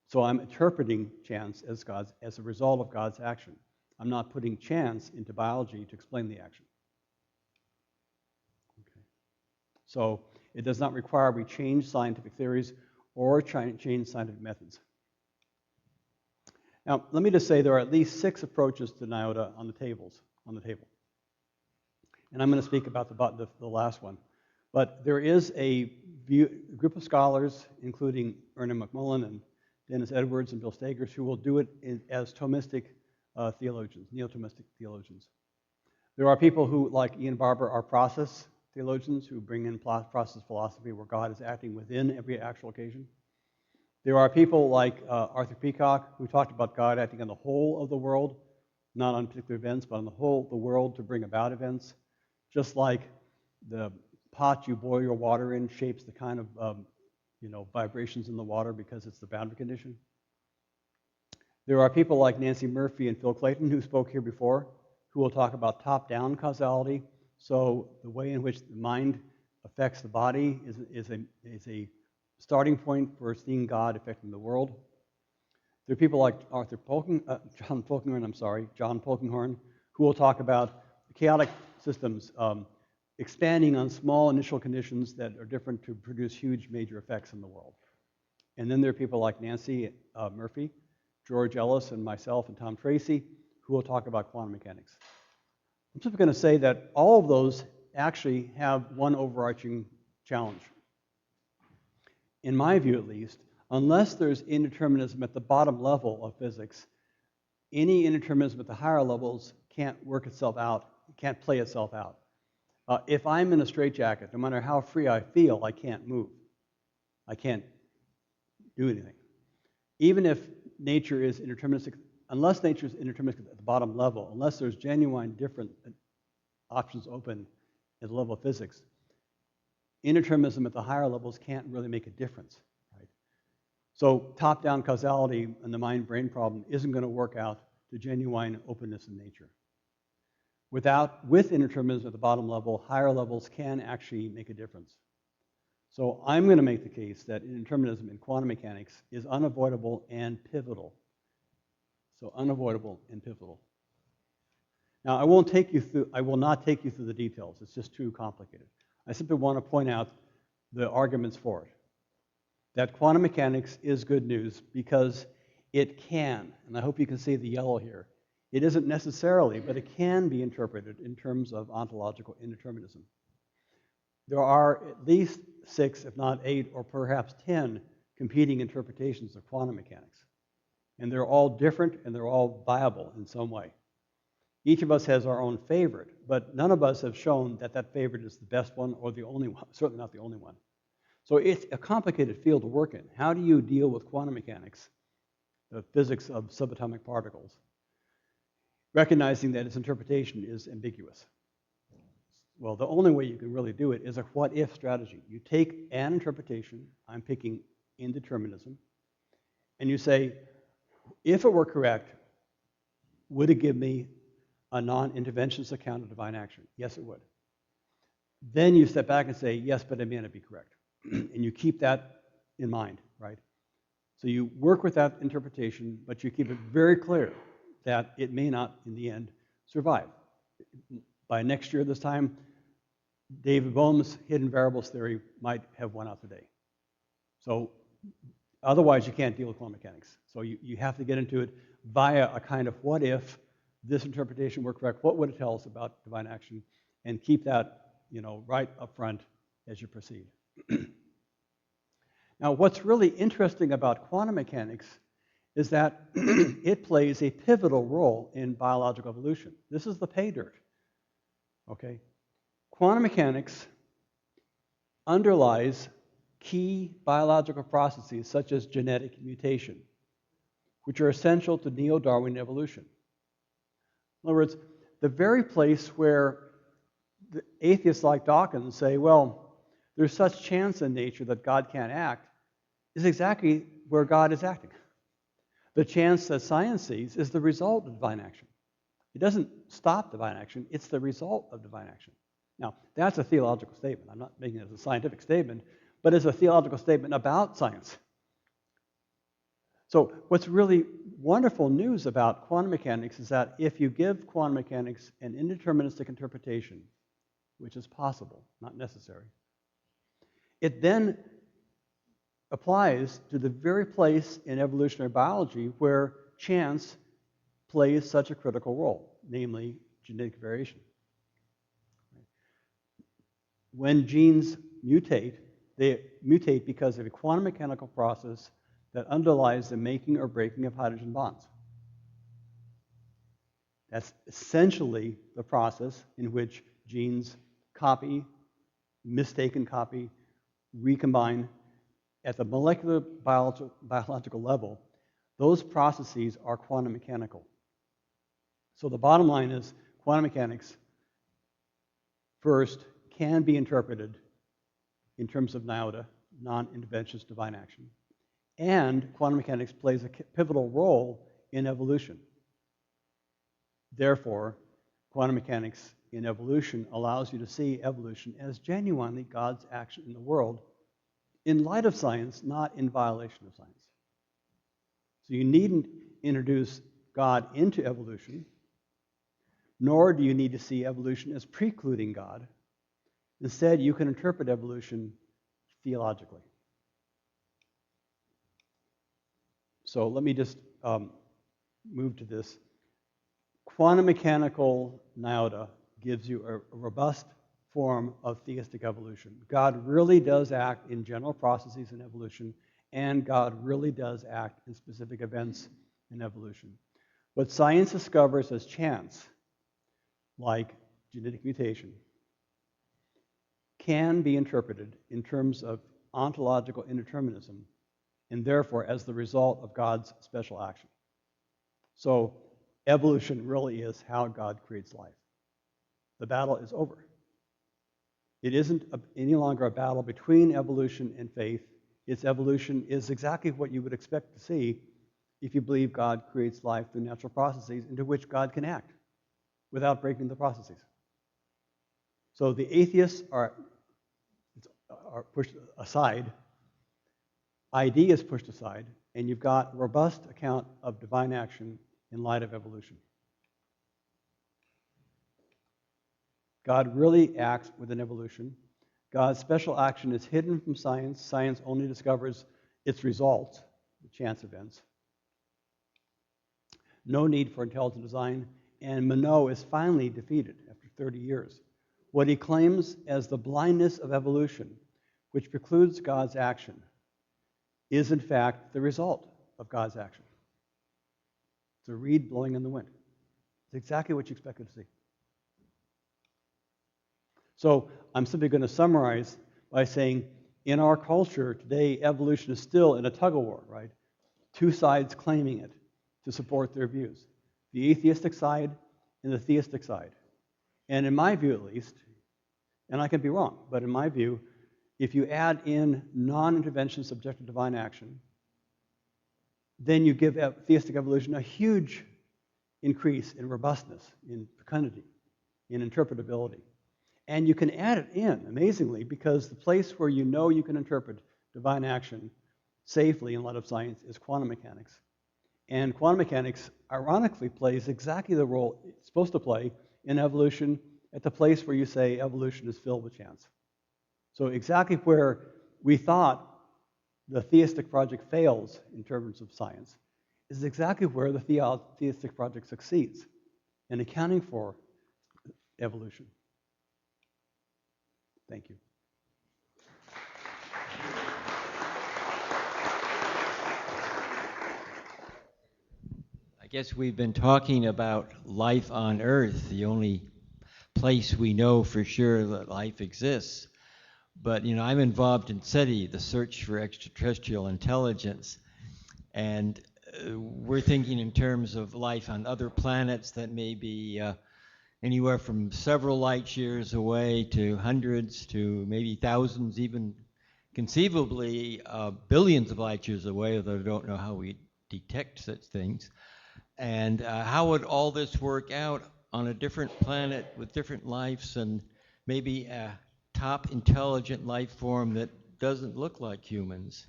So I'm interpreting chance as a result of God's action. I'm not putting chance into biology to explain the action. Okay. So it does not require we change scientific theories or change scientific methods. Now, let me just say there are at least 6 approaches to Nauta on the table. And I'm going to speak about the last one. But there is a a group of scholars, including Ernie McMullen and Dennis Edwards and Bill Stagers, who will do it as Thomistic theologians, neo-Thomistic theologians. There are people who, like Ian Barber, are process theologians who bring in process philosophy where God is acting within every actual occasion. There are people like Arthur Peacock who talked about God acting on the whole of the world, not on particular events, but on the whole of the world to bring about events. Just like the pot you boil your water in shapes the kind of vibrations in the water because it's the boundary condition. There are people like Nancy Murphy and Phil Clayton who spoke here before, who will talk about top-down causality. So the way in which the mind affects the body is a starting point for seeing God affecting the world. There are people like John Polkinghorne, who will talk about chaotic systems expanding on small initial conditions that are different to produce huge major effects in the world. And then there are people like Nancy Murphy, George Ellis, and myself and Tom Tracy, who will talk about quantum mechanics. I'm simply going to say that all of those actually have one overarching challenge. In my view, at least, unless there's indeterminism at the bottom level of physics, any indeterminism at the higher levels can't work itself out, can't play itself out. If I'm in a straitjacket, no matter how free I feel, I can't move. I can't do anything. Even if nature is indeterministic, unless nature is indeterministic at the bottom level, unless there's genuine different options open at the level of physics, indeterminism at the higher levels can't really make a difference. Right? So top-down causality and the mind-brain problem isn't going to work out to genuine openness in nature. With indeterminism at the bottom level, higher levels can actually make a difference. So I'm going to make the case that indeterminism in quantum mechanics is unavoidable and pivotal. So unavoidable and pivotal. Now, I will not take you through the details. It's just too complicated. I simply want to point out the arguments for it. That quantum mechanics is good news because it can, and I hope you can see the yellow here, it isn't necessarily, but it can be interpreted in terms of ontological indeterminism. There are at least 6, if not 8, or perhaps 10 competing interpretations of quantum mechanics. And they're all different and they're all viable in some way. Each of us has our own favorite, but none of us have shown that that favorite is the best one or the only one, certainly not the only one. So it's a complicated field to work in. How do you deal with quantum mechanics, the physics of subatomic particles, recognizing that its interpretation is ambiguous? Well, the only way you can really do it is a what-if strategy. You take an interpretation, I'm picking indeterminism, and you say, if it were correct, would it give me a non-interventionist account of divine action? Yes, it would. Then you step back and say, yes, but it may not be correct. And you keep that in mind, right? So you work with that interpretation, but you keep it very clear that it may not, in the end, survive. By next year, this time, David Bohm's hidden variables theory might have won out today. So otherwise, you can't deal with quantum mechanics. So you have to get into it via a kind of what if this interpretation were correct, what would it tell us about divine action? And keep that, right up front as you proceed. Now, what's really interesting about quantum mechanics is that it plays a pivotal role in biological evolution. This is the pay dirt. Okay? Quantum mechanics underlies key biological processes such as genetic mutation, which are essential to neo-Darwinian evolution. In other words, the very place where the atheists like Dawkins say, well, there's such chance in nature that God can't act, is exactly where God is acting. The chance that science sees is the result of divine action. It doesn't stop divine action, it's the result of divine action. Now, that's a theological statement. I'm not making it as a scientific statement, but it's a theological statement about science. So what's really wonderful news about quantum mechanics is that if you give quantum mechanics an indeterministic interpretation, which is possible, not necessary, it then applies to the very place in evolutionary biology where chance plays such a critical role, namely genetic variation. When genes mutate, They mutate because of a quantum mechanical process that underlies the making or breaking of hydrogen bonds. That's essentially the process in which genes copy, mistaken copy, recombine. At the molecular biological level, those processes are quantum mechanical. So the bottom line is quantum mechanics, first, can be interpreted in terms of NIOTA, non-interventionist divine action. And quantum mechanics plays a pivotal role in evolution. Therefore, quantum mechanics in evolution allows you to see evolution as genuinely God's action in the world in light of science, not in violation of science. So you needn't introduce God into evolution, nor do you need to see evolution as precluding God. Instead, you can interpret evolution theologically. So let me just move to this. Quantum mechanical NIOTA gives you a robust form of theistic evolution. God really does act in general processes in evolution, and God really does act in specific events in evolution. What science discovers as chance, like genetic mutation, can be interpreted in terms of ontological indeterminism, and therefore as the result of God's special action. So evolution really is how God creates life. The battle is over. It isn't any longer a battle between evolution and faith. Its evolution is exactly what you would expect to see if you believe God creates life through natural processes into which God can act without breaking the processes. So the atheists are pushed aside, ID is pushed aside, and you've got a robust account of divine action in light of evolution. God really acts within evolution. God's special action is hidden from science. Science only discovers its results, the chance events. No need for intelligent design, and Monod is finally defeated after 30 years. What he claims as the blindness of evolution, which precludes God's action, is in fact the result of God's action. It's a reed blowing in the wind. It's exactly what you expected to see. So I'm simply going to summarize by saying, in our culture today, evolution is still in a tug-of-war, right? Two sides claiming it to support their views. The atheistic side and the theistic side. And in my view, at least, and I can be wrong, but in my view, if you add in non-intervention subjective divine action, then you give theistic evolution a huge increase in robustness, in fecundity, in interpretability. And you can add it in, amazingly, because the place where you know you can interpret divine action safely in light of science is quantum mechanics. And quantum mechanics, ironically, plays exactly the role it's supposed to play in evolution at the place where you say evolution is filled with chance. So exactly where we thought the theistic project fails in terms of science is exactly where the theistic project succeeds in accounting for evolution. Thank you. I guess we've been talking about life on Earth, the only place we know for sure that life exists. But, I'm involved in SETI, the search for extraterrestrial intelligence. And we're thinking in terms of life on other planets that may be anywhere from several light years away to hundreds to maybe thousands, even conceivably billions of light years away, although I don't know how we detect such things. And how would all this work out on a different planet with different lives and maybe a top intelligent life form that doesn't look like humans?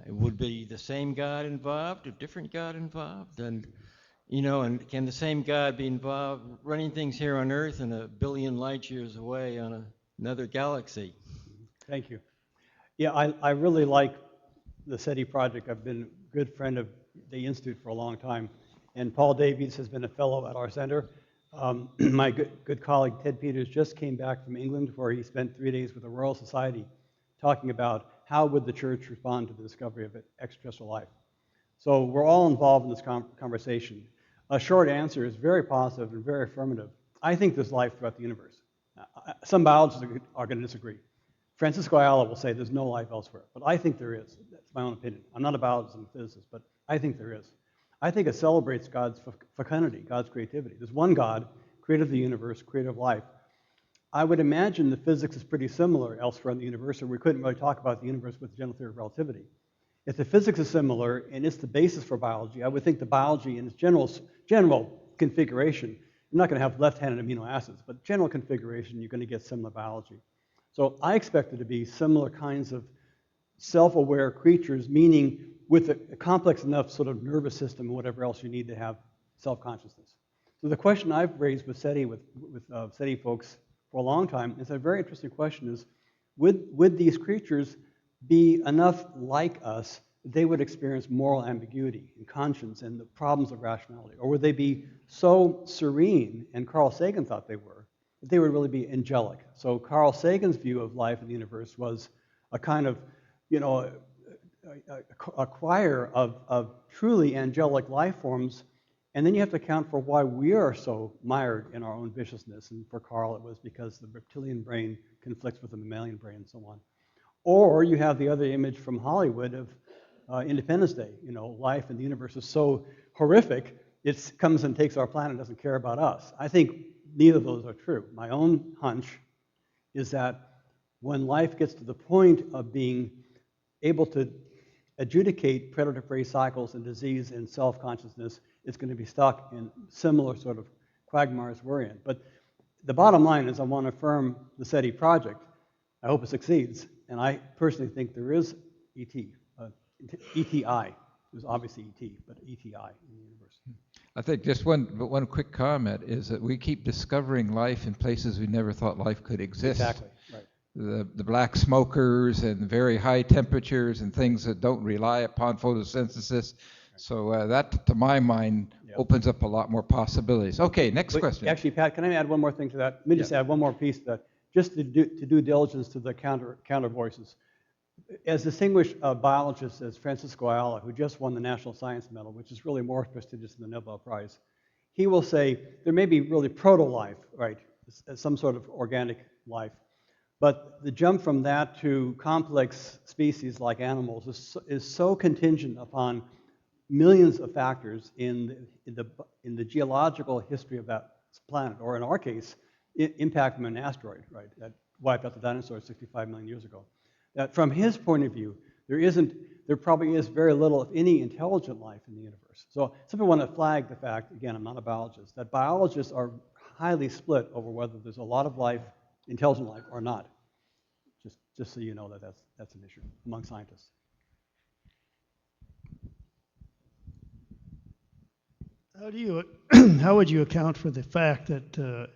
It would be the same God involved, a different God involved, and and can the same God be involved running things here on Earth and a billion light years away on another galaxy? Thank you. Yeah, I really like the SETI project. I've been a good friend of the Institute for a long time, and Paul Davies has been a fellow at our center. My good colleague Ted Peters just came back from England, where he spent 3 days with the Royal Society talking about how would the church respond to the discovery of extraterrestrial life. So we're all involved in this conversation. A short answer is very positive and very affirmative. I think there's life throughout the universe. Some biologists are going to disagree. Francisco Ayala will say there's no life elsewhere, but I think there is. That's my own opinion. I'm not a biologist, I'm a physicist, but I think there is. I think it celebrates God's fecundity, God's creativity. There's one God, creator of the universe, creator of life. I would imagine the physics is pretty similar elsewhere in the universe, or we couldn't really talk about the universe with the general theory of relativity. If the physics is similar and it's the basis for biology, I would think the biology in its general configuration, you're not going to have left-handed amino acids, but general configuration, you're going to get similar biology. So I expect it to be similar kinds of self-aware creatures, meaning with a complex enough sort of nervous system and whatever else you need to have self-consciousness. So the question I've raised with SETI, with SETI folks for a long time, is a very interesting question, is would these creatures be enough like us that they would experience moral ambiguity and conscience and the problems of rationality? Or would they be so serene, and Carl Sagan thought they were, that they would really be angelic? So Carl Sagan's view of life in the universe was a kind of, a choir of truly angelic life forms, and then you have to account for why we are so mired in our own viciousness. And for Carl, it was because the reptilian brain conflicts with the mammalian brain and so on. Or you have the other image from Hollywood of Independence Day. Life in the universe is so horrific, it comes and takes our planet, doesn't care about us. I think neither of those are true. My own hunch is that when life gets to the point of being able to adjudicate predator-prey cycles and disease and self-consciousness, it's going to be stuck in similar sort of quagmires we're in. But the bottom line is I want to affirm the SETI project. I hope it succeeds. And I personally think there is ETI. There's obviously ET, but ETI in the universe. I think just one quick comment is that we keep discovering life in places we never thought life could exist. Exactly, right. The black smokers and very high temperatures and things that don't rely upon photosynthesis. Right. So that, to my mind, opens up a lot more possibilities. Okay, next question. Actually, Pat, can I add one more thing to that? Let me just add one more piece to that. Just to do diligence to the counter voices. As distinguished biologists as Francisco Ayala, who just won the National Science Medal, which is really more prestigious than the Nobel Prize, he will say there may be really proto-life, right, some sort of organic life, but the jump from that to complex species like animals is so contingent upon millions of factors in the geological history of that planet, or in our case, impact from an asteroid, right, that wiped out the dinosaurs 65 million years ago. That from his point of view, there probably is very little, if any, intelligent life in the universe. So I simply want to flag the fact, again, I'm not a biologist, that biologists are highly split over whether there's a lot of life, intelligent life, or not. Just so you know that that's an issue among scientists. How would you account for the fact that,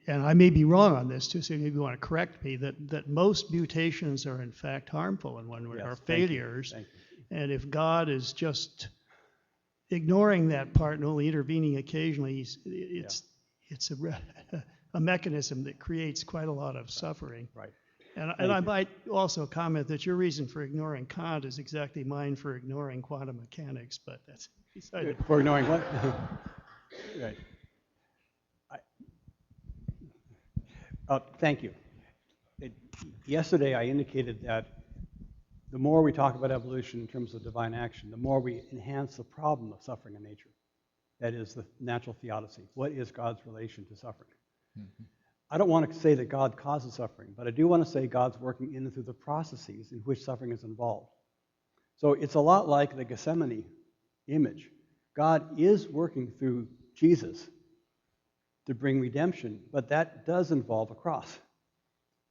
and I may be wrong on this too, so maybe you want to correct me, that most mutations are in fact harmful and one are failures. Thank you. And if God is just ignoring that part and only intervening occasionally, it's a mechanism that creates quite a lot of suffering. Right. And I might also comment that your reason for ignoring Kant is exactly mine for ignoring quantum mechanics, but that's beside it. For ignoring what? Right. Thank you. Yesterday I indicated that the more we talk about evolution in terms of divine action, the more we enhance the problem of suffering in nature. That is the natural theodicy. What is God's relation to suffering? Mm-hmm. I don't want to say that God causes suffering, but I do want to say God's working in and through the processes in which suffering is involved. So it's a lot like the Gethsemane image. God is working through Jesus to bring redemption, but that does involve a cross,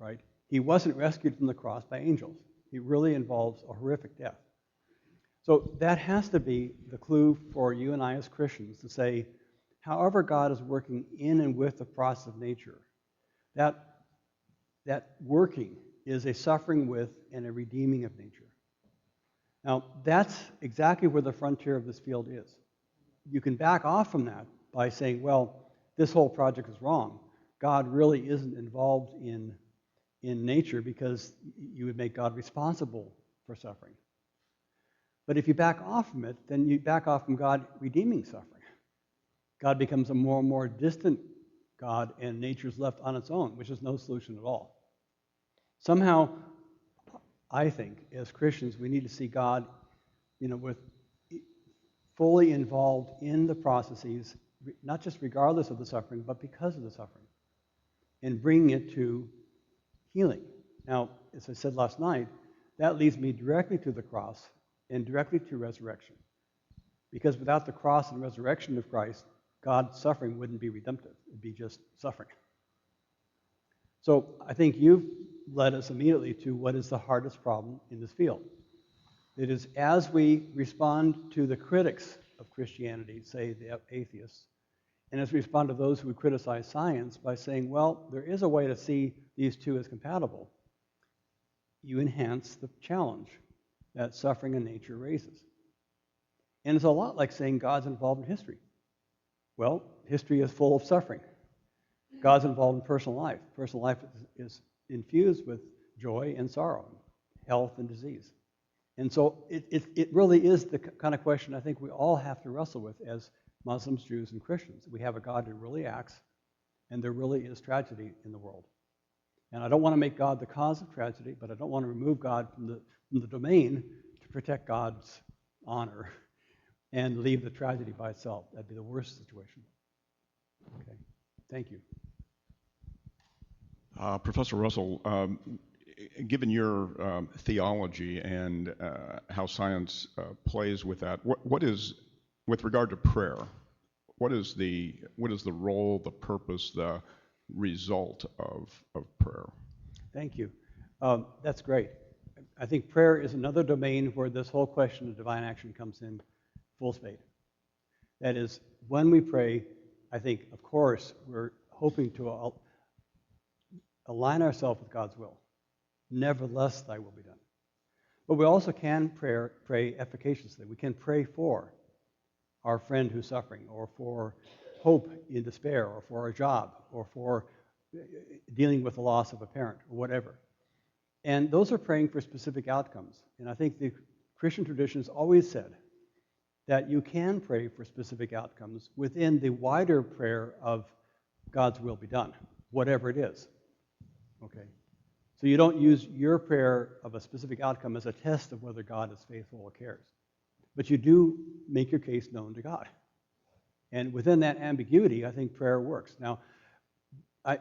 right? He wasn't rescued from the cross by angels. He really involves a horrific death. So that has to be the clue for you and I as Christians to say, however God is working in and with the process of nature, that working is a suffering with and a redeeming of nature. Now, that's exactly where the frontier of this field is. You can back off from that by saying, well, this whole project is wrong. God really isn't involved in in nature because you would make God responsible for suffering. But if you back off from it, then you back off from God redeeming suffering. God becomes a more and more distant God, and nature's left on its own, which is no solution at all. Somehow, I think, as Christians, we need to see God, with fully involved in the processes, not just regardless of the suffering, but because of the suffering, and bringing it to healing. Now, as I said last night, that leads me directly to the cross and directly to resurrection. Because without the cross and resurrection of Christ, God's suffering wouldn't be redemptive. It'd be just suffering. So I think you've led us immediately to what is the hardest problem in this field. It is as we respond to the critics of Christianity, say the atheists, and as we respond to those who would criticize science by saying, well, there is a way to see these two as compatible, you enhance the challenge that suffering in nature raises. And it's a lot like saying God's involved in history. Well, history is full of suffering. God's involved in personal life. Personal life is infused with joy and sorrow, health and disease. And so it really is the kind of question I think we all have to wrestle with as Muslims, Jews, and Christians. We have a God who really acts, and there really is tragedy in the world. And I don't want to make God the cause of tragedy, but I don't want to remove God from the domain to protect God's honor and leave the tragedy by itself. That'd be the worst situation. Okay, thank you. Professor Russell, given your theology and how science plays with that, what is, with regard to prayer, what is the role, the purpose, the result of prayer? Thank you. That's great. I think prayer is another domain where this whole question of divine action comes in full spade. That is, when we pray, I think, of course, we're hoping to align ourselves with God's will. Nevertheless, thy will be done. But we also can pray efficaciously. We can pray for our friend who's suffering, or for hope in despair, or for a job, or for dealing with the loss of a parent, or whatever. And those are praying for specific outcomes. And I think the Christian tradition has always said that you can pray for specific outcomes within the wider prayer of God's will be done, whatever it is. Okay? So you don't use your prayer of a specific outcome as a test of whether God is faithful or cares. But you do make your case known to God. And within that ambiguity, I think prayer works. Now,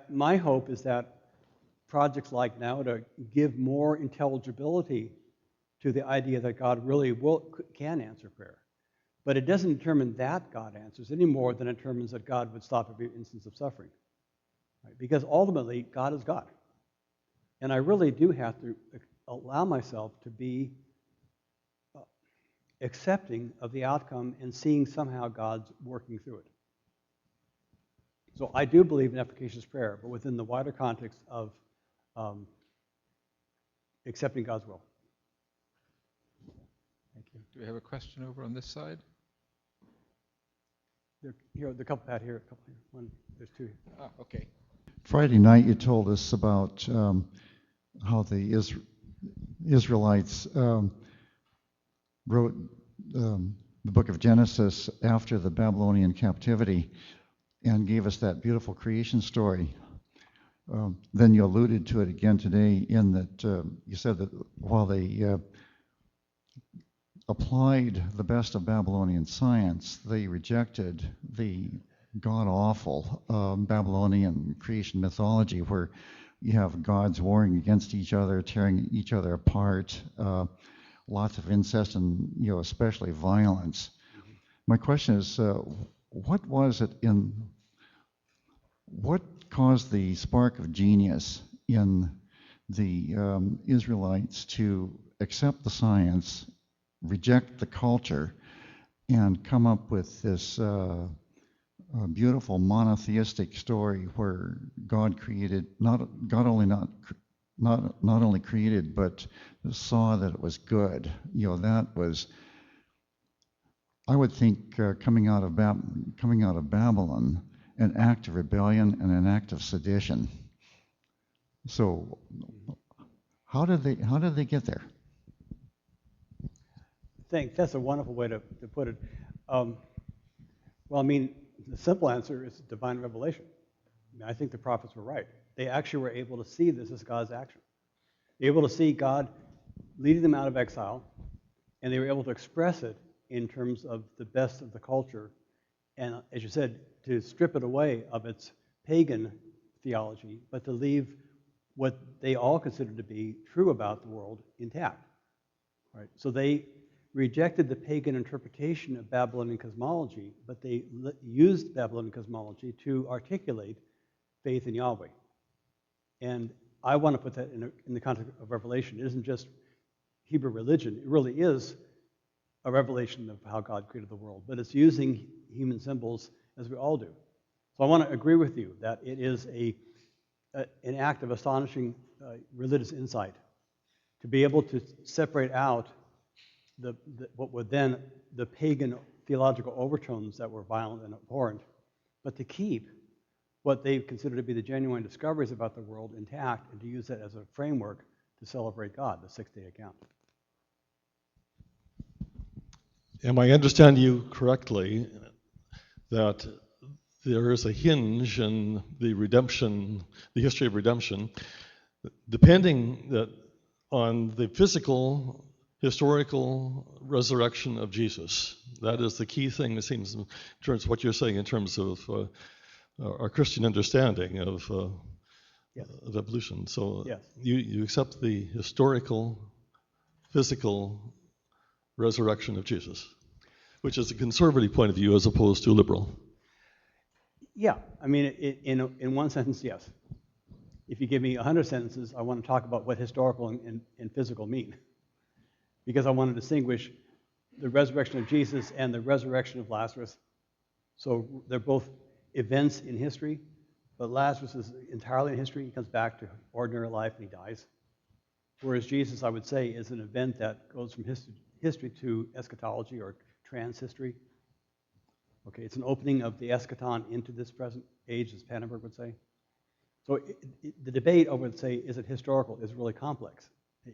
my hope is that projects like NAUDA give more intelligibility to the idea that God really can answer prayer. But it doesn't determine that God answers any more than it determines that God would stop every instance of suffering. Right? Because ultimately, God is God. And I really do have to allow myself to be accepting of the outcome and seeing somehow God's working through it. So I do believe in efficacious prayer, but within the wider context of accepting God's will. Thank you. Do we have a question over on this side? There are a couple out here, a couple here. One, there's two here. Ah, okay. Friday night you told us about how the Israelites wrote the book of Genesis after the Babylonian captivity and gave us that beautiful creation story. Then you alluded to it again today in that you said that while they applied the best of Babylonian science, they rejected the god-awful Babylonian creation mythology where you have gods warring against each other, tearing each other apart, lots of incest and especially violence. My question is, what caused the spark of genius in the Israelites to accept the science, reject the culture, and come up with this beautiful monotheistic story where God created not only created but saw that it was good. That was, I would think, coming out of Babylon, an act of rebellion and an act of sedition. So how did they get there? That's a wonderful way to put it. Well, I mean, the simple answer is divine revelation. I mean, I think the prophets were right. They actually were able to see this as God's action. They were able to see God leading them out of exile, and they were able to express it in terms of the best of the culture, and as you said, to strip it away of its pagan theology, but to leave what they all considered to be true about the world intact. Right? So they rejected the pagan interpretation of Babylonian cosmology, but they used Babylonian cosmology to articulate faith in Yahweh. And I want to put that in the context of Revelation. It isn't just Hebrew religion. It really is a revelation of how God created the world, but it's using human symbols as we all do. So I want to agree with you that it is an act of astonishing religious insight to be able to separate out what were then the pagan theological overtones that were violent and abhorrent, but to keep what they consider to be the genuine discoveries about the world intact and to use that as a framework to celebrate God, the six-day account. Am I understanding you correctly that there is a hinge in the redemption, the history of redemption, depending on the physical, historical resurrection of Jesus? That is the key thing, it seems, in terms of what you're saying in terms of our Christian understanding of evolution. So Yes. you accept the historical, physical resurrection of Jesus, which is a conservative point of view as opposed to liberal. Yeah, I mean, in one sentence, yes. If you give me 100 sentences, I want to talk about what historical and physical mean, because I want to distinguish the resurrection of Jesus and the resurrection of Lazarus. So they're both events in history, but Lazarus is entirely in history. He comes back to ordinary life and he dies. Whereas Jesus, I would say, is an event that goes from history to eschatology or trans-history. Okay, it's an opening of the eschaton into this present age, as Pannenberg would say. So the debate over, say, is it historical, is really complex.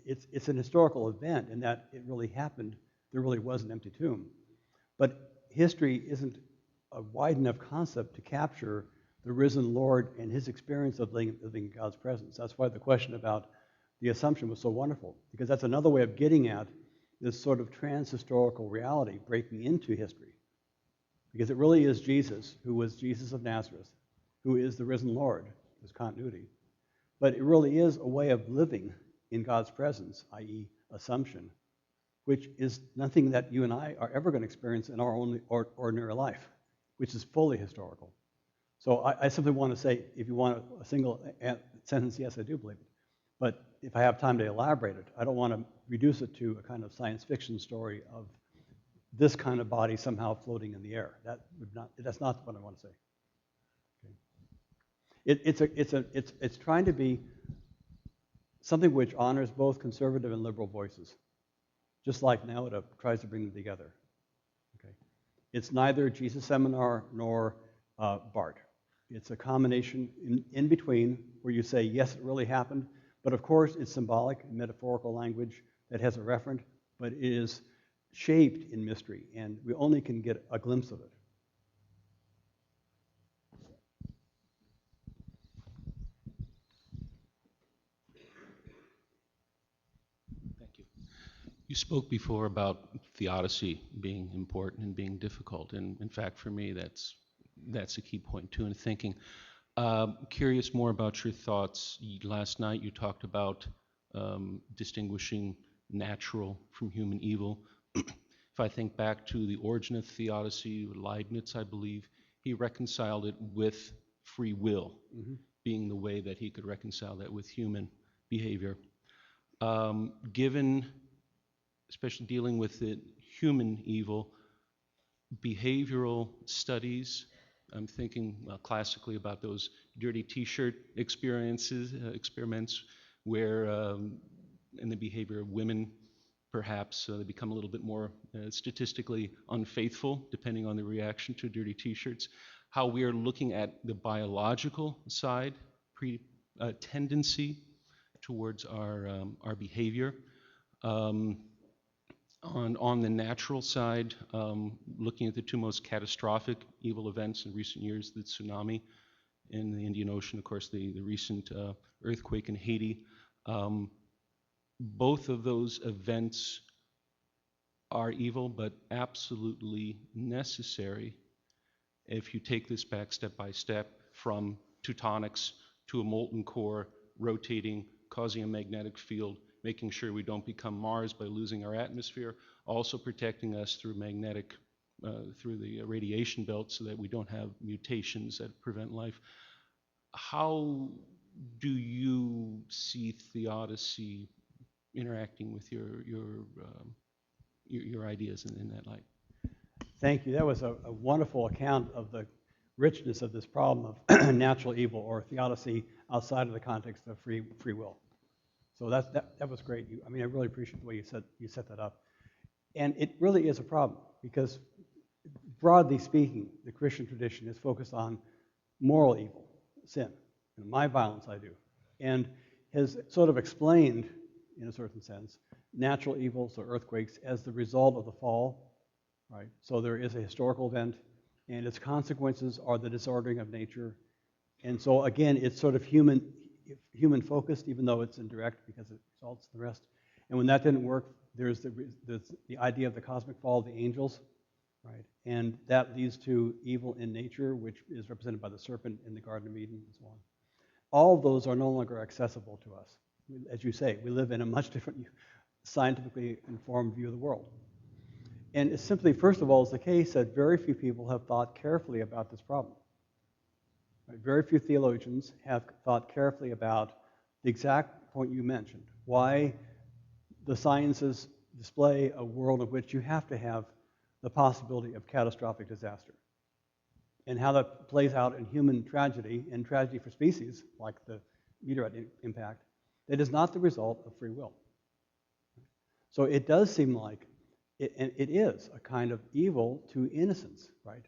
It's an historical event in that it really happened. There really was an empty tomb. But history isn't a wide enough concept to capture the risen Lord and his experience of living in God's presence. That's why the question about the Assumption was so wonderful, because that's another way of getting at this sort of trans-historical reality breaking into history. Because it really is Jesus, who was Jesus of Nazareth, who is the risen Lord. There's continuity. But it really is a way of living in God's presence, i.e. Assumption, which is nothing that you and I are ever going to experience in our own ordinary life, which is fully historical. So I simply want to say, if you want a single sentence, yes, I do believe it. But if I have time to elaborate it, I don't want to reduce it to a kind of science fiction story of this kind of body somehow floating in the air. That's not what I want to say. Okay. It's trying to be something which honors both conservative and liberal voices, just like Nauta tries to bring them together. Okay. It's neither Jesus Seminar nor BART. It's a combination in between where you say, yes, it really happened, but of course it's symbolic, metaphorical language that has a referent, but it is shaped in mystery, and we only can get a glimpse of it. Thank you. You spoke before about theodicy being important and being difficult, and in fact, for me, that's a key point too in thinking. Curious more about your thoughts. Last night you talked about distinguishing natural from human evil. If I think back to the origin of theodicy, Leibniz, I believe, he reconciled it with free will, being the way that he could reconcile that with human behavior. Given, especially dealing with the human evil, behavioral studies, I'm thinking classically about those dirty T-shirt experiments where in the behavior of women, perhaps they become a little bit more statistically unfaithful, depending on the reaction to dirty T-shirts. How we are looking at the biological side, tendency towards our behavior. On the natural side, looking at the two most catastrophic evil events in recent years, the tsunami in the Indian Ocean, of course, the recent earthquake in Haiti. Both of those events are evil, but absolutely necessary if you take this back step by step from Teutonics to a molten core, rotating, causing a magnetic field, making sure we don't become Mars by losing our atmosphere, also protecting us through through the radiation belt so that we don't have mutations that prevent life. How do you see theodicy interacting with your ideas in that light? Thank you. That was a wonderful account of the richness of this problem of natural evil or theodicy outside of the context of free will. So that was great. I really appreciate the way you set that up. And it really is a problem because, broadly speaking, the Christian tradition is focused on moral evil, sin. My violence I do. And has sort of explained, in a certain sense, natural evils or earthquakes as the result of the fall, right? So there is a historical event, and its consequences are the disordering of nature. And so again, it's sort of human focused, even though it's indirect because it results in the rest. And when that didn't work, there's the idea of the cosmic fall of the angels, right? And that leads to evil in nature, which is represented by the serpent in the Garden of Eden and so on. All of those are no longer accessible to us. As you say, we live in a much different scientifically informed view of the world. And it's simply, first of all, is the case that very few people have thought carefully about this problem. Right? Very few theologians have thought carefully about the exact point you mentioned, why the sciences display a world in which you have to have the possibility of catastrophic disaster, and how that plays out in human tragedy and tragedy for species, like the meteorite impact, that is not the result of free will. So it does seem like it is a kind of evil to innocence, right?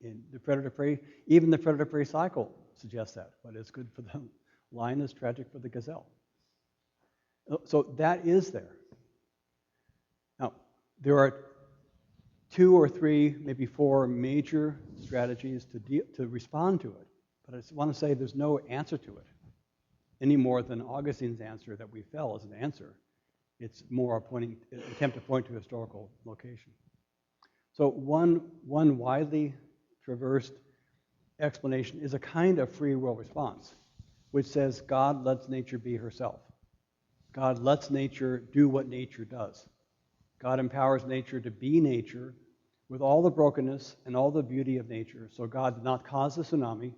In the predator-prey, even the predator-prey cycle suggests that. What is good for the lion is tragic for the gazelle. So that is there. Now, there are 2 or 3, maybe 4 major strategies to respond to it. But I just want to say there's no answer to it, any more than Augustine's answer that we fell as an answer. It's more an attempt to point to historical location. So one widely traversed explanation is a kind of free will response, which says God lets nature be herself. God lets nature do what nature does. God empowers nature to be nature with all the brokenness and all the beauty of nature. So God did not cause the tsunami,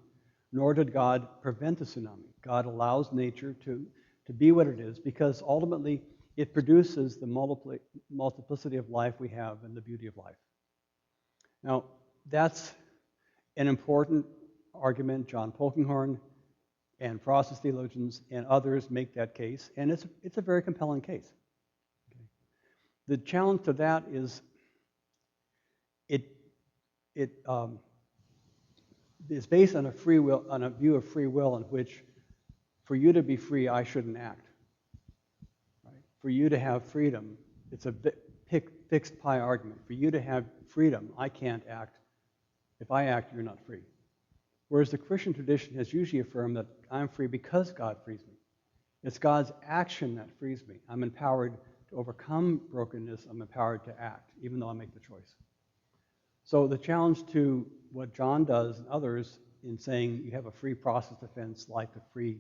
nor did God prevent the tsunami. God allows nature to be what it is because ultimately it produces the multiplicity of life we have and the beauty of life. Now, that's an important argument. John Polkinghorne and Protestant theologians and others make that case, and it's a very compelling case. Okay. The challenge to that is it is based on a view of free will in which, for you to be free, I shouldn't act. Right? For you to have freedom, it's a fixed pie argument. For you to have freedom, I can't act. If I act, you're not free. Whereas the Christian tradition has usually affirmed that I'm free because God frees me. It's God's action that frees me. I'm empowered to overcome brokenness. I'm empowered to act, even though I make the choice. So the challenge to what John does and others in saying you have a free process defense like the free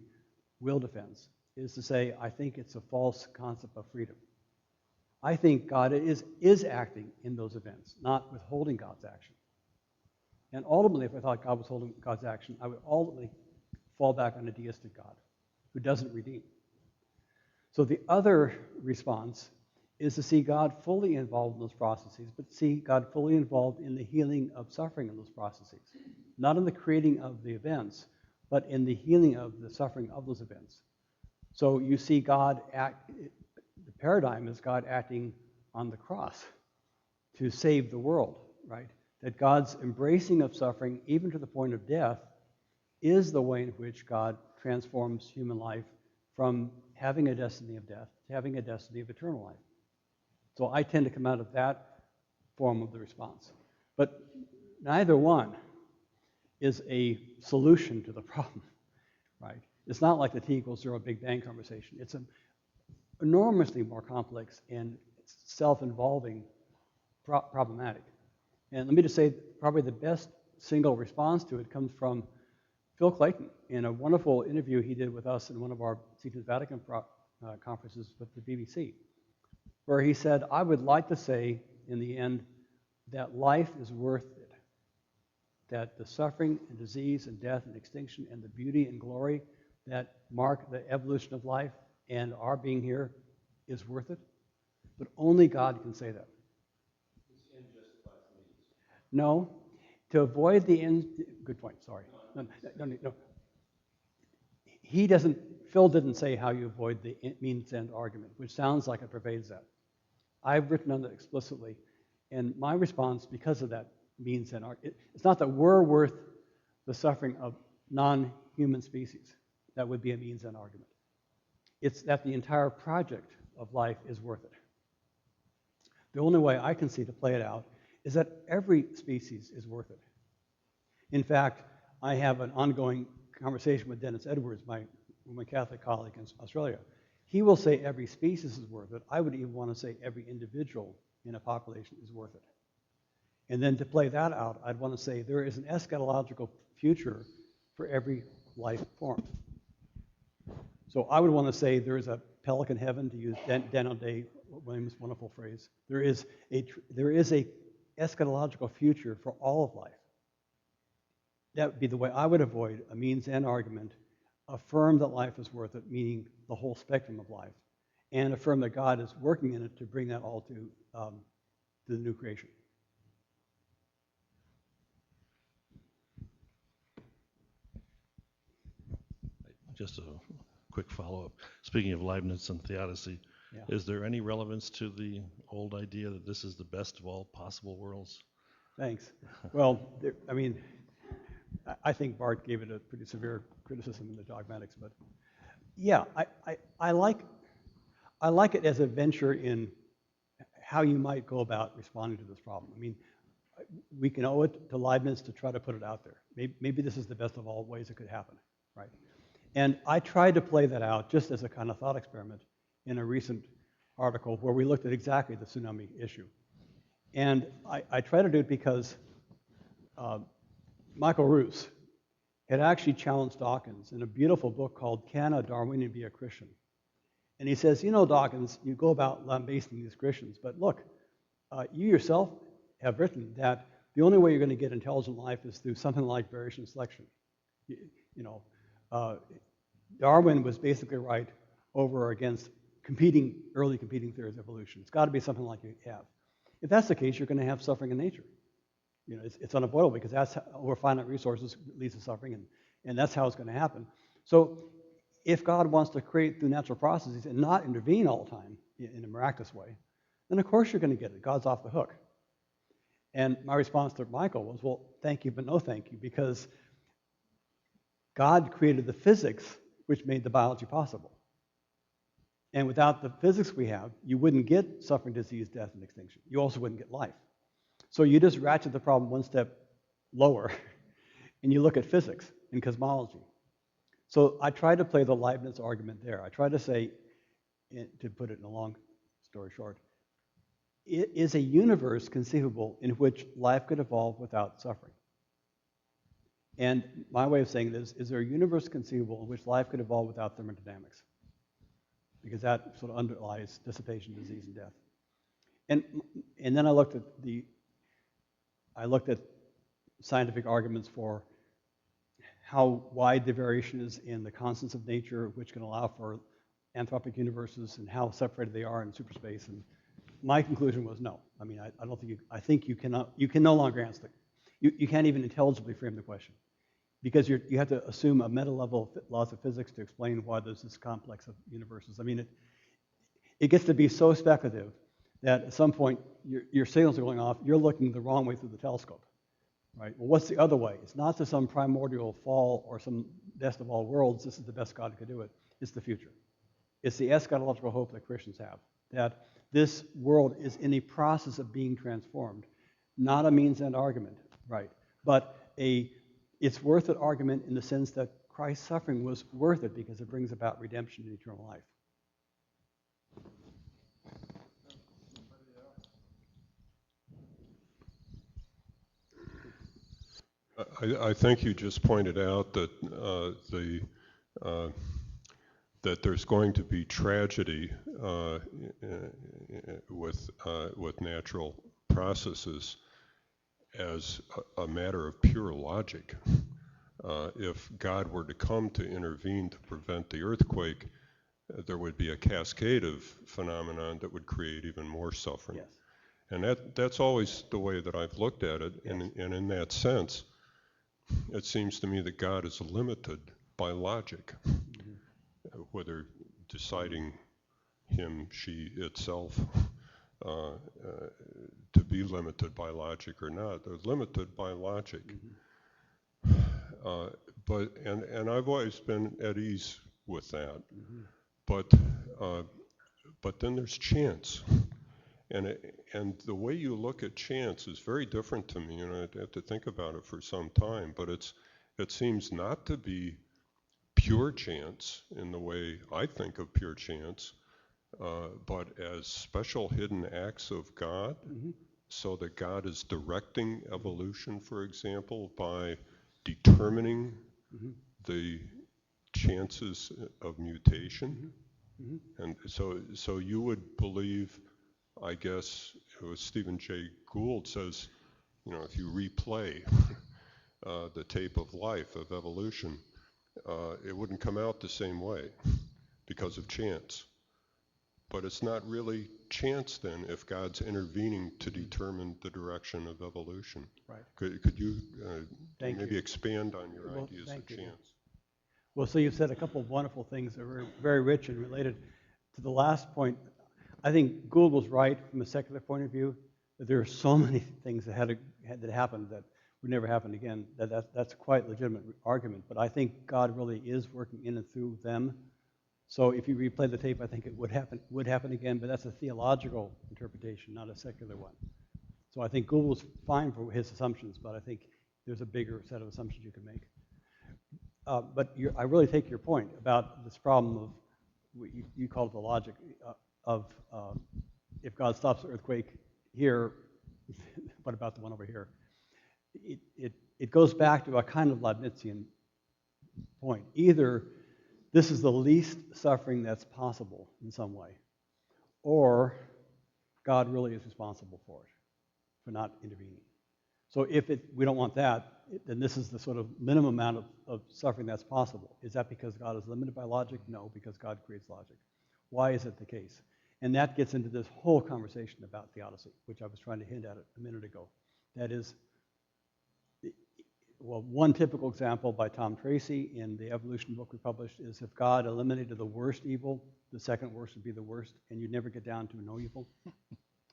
will defense is to say, I think it's a false concept of freedom. I think God is acting in those events, not withholding God's action. And ultimately, if I thought God was holding God's action, I would ultimately fall back on a deistic God who doesn't redeem. So the other response is to see God fully involved in those processes, but see God fully involved in the healing of suffering in those processes. Not in the creating of the events, but in the healing of the suffering of those events. So you see God act, the paradigm is God acting on the cross to save the world, right? That God's embracing of suffering, even to the point of death, is the way in which God transforms human life from having a destiny of death to having a destiny of eternal life. So I tend to come out of that form of the response. But neither one is a solution to the problem, right? It's not like the T equals 0 Big Bang conversation. It's an enormously more complex and self-involving problematic. And let me just say, probably the best single response to it comes from Phil Clayton in a wonderful interview he did with us in one of our Secret Vatican conferences with the BBC, where he said, I would like to say in the end that life is worth it, that the suffering and disease and death and extinction and the beauty and glory that mark the evolution of life and our being here is worth it. But only God can say that. No, to avoid the end. Good point. Sorry. No. He doesn't. Phil didn't say how you avoid the means end argument, which sounds like it pervades that. I've written on it explicitly, and my response, because of that means end argument, it's not that we're worth the suffering of non-human species. That would be a means end argument. It's that the entire project of life is worth it. The only way I can see to play it out is that every species is worth it. In fact, I have an ongoing conversation with Dennis Edwards, my Catholic colleague in Australia. He will say every species is worth it. I would even want to say every individual in a population is worth it. And then to play that out, I'd want to say there is an eschatological future for every life form. So I would want to say there is a pelican heaven, to use Daniel Day Williams' wonderful phrase. There is a eschatological future for all of life. That would be the way I would avoid a means end argument. Affirm that life is worth it, meaning the whole spectrum of life, and affirm that God is working in it to bring that all to the new creation. Just a quick follow-up. Speaking of Leibniz and theodicy, is there any relevance to the old idea that this is the best of all possible worlds? Thanks. Well, I think Barth gave it a pretty severe criticism in the Dogmatics, but yeah, I like it as a venture in how you might go about responding to this problem. I mean, we can owe it to Leibniz to try to put it out there. Maybe this is the best of all ways it could happen, right? And I tried to play that out just as a kind of thought experiment in a recent article where we looked at exactly the tsunami issue. And I tried to do it because Michael Ruse had actually challenged Dawkins in a beautiful book called Can a Darwinian Be a Christian? And he says, you know, Dawkins, you go about lambasting these Christians, but look, you yourself have written that the only way you're going to get intelligent life is through something like variation selection. Darwin was basically right over or against early competing theories of evolution. It's got to be something like you have. If that's the case, you're going to have suffering in nature. It's unavoidable because that's over finite resources leads to suffering, and that's how it's going to happen. So if God wants to create through natural processes and not intervene all the time in a miraculous way, then of course you're going to get it. God's off the hook. And my response to Michael was, well, thank you, but no thank you, because God created the physics which made the biology possible. And without the physics we have, you wouldn't get suffering, disease, death, and extinction. You also wouldn't get life. So you just ratchet the problem one step lower, and you look at physics and cosmology. So I tried to play the Leibniz argument there. I tried to say, to put it in a long story short, is a universe conceivable in which life could evolve without suffering? And my way of saying it is there a universe conceivable in which life could evolve without thermodynamics? Because that sort of underlies dissipation, disease, and death. And then I looked at scientific arguments for how wide the variation is in the constants of nature, which can allow for anthropic universes, and how separated they are in superspace. And my conclusion was no. I mean, I don't think I think you can no longer answer it. You can't even intelligibly frame the question, because you have to assume a meta-level laws of physics to explain why there's this complex of universes. I mean, it gets to be so speculative that at some point your signals are going off, you're looking the wrong way through the telescope. right? Well, what's the other way? It's not to some primordial fall or some best of all worlds, this is the best God could do it. It's the future. It's the eschatological hope that Christians have, that this world is in a process of being transformed, not a means and argument, right? But it's worth it argument in the sense that Christ's suffering was worth it because it brings about redemption and eternal life. I think you just pointed out that that there's going to be tragedy with natural processes as a matter of pure logic. If God were to come to intervene to prevent the earthquake, there would be a cascade of phenomenon that would create even more suffering. Yes. And that's always the way that I've looked at it. Yes. And in that sense, it seems to me that God is limited by logic, whether deciding him, she, itself to be limited by logic or not. They're limited by logic. And I've always been at ease with that. But then there's chance. And the way you look at chance is very different to me, and I have to think about it for some time, but it seems not to be pure chance in the way I think of pure chance, but as special hidden acts of God, so that God is directing evolution, for example, by determining the chances of mutation. And so you would believe, I guess, Stephen Jay Gould says, if you replay the tape of life, of evolution, it wouldn't come out the same way because of chance. But it's not really chance then if God's intervening to determine the direction of evolution. Right. Could you maybe expand on your ideas of chance? Well, so you've said a couple of wonderful things that are very rich and related to the last point. I think Gould was right from a secular point of view, that there are so many things that happened that would never happen again. That's quite a legitimate argument. But I think God really is working in and through them. So if you replay the tape, I think it would happen again. But that's a theological interpretation, not a secular one. So I think Gould was fine for his assumptions, but I think there's a bigger set of assumptions you can make. But I really take your point about this problem of what you call it the logic of if God stops the earthquake here, what about the one over here? It goes back to a kind of Leibnizian point. Either this is the least suffering that's possible in some way, or God really is responsible for it, for not intervening. So if we don't want that, then this is the sort of minimum amount of suffering that's possible. Is that because God is limited by logic? No, because God creates logic. Why is it the case? And that gets into this whole conversation about theodicy, which I was trying to hint at a minute ago. That is, well, one typical example by Tom Tracy in the evolution book we published is if God eliminated the worst evil, the second worst would be the worst, and you'd never get down to no evil.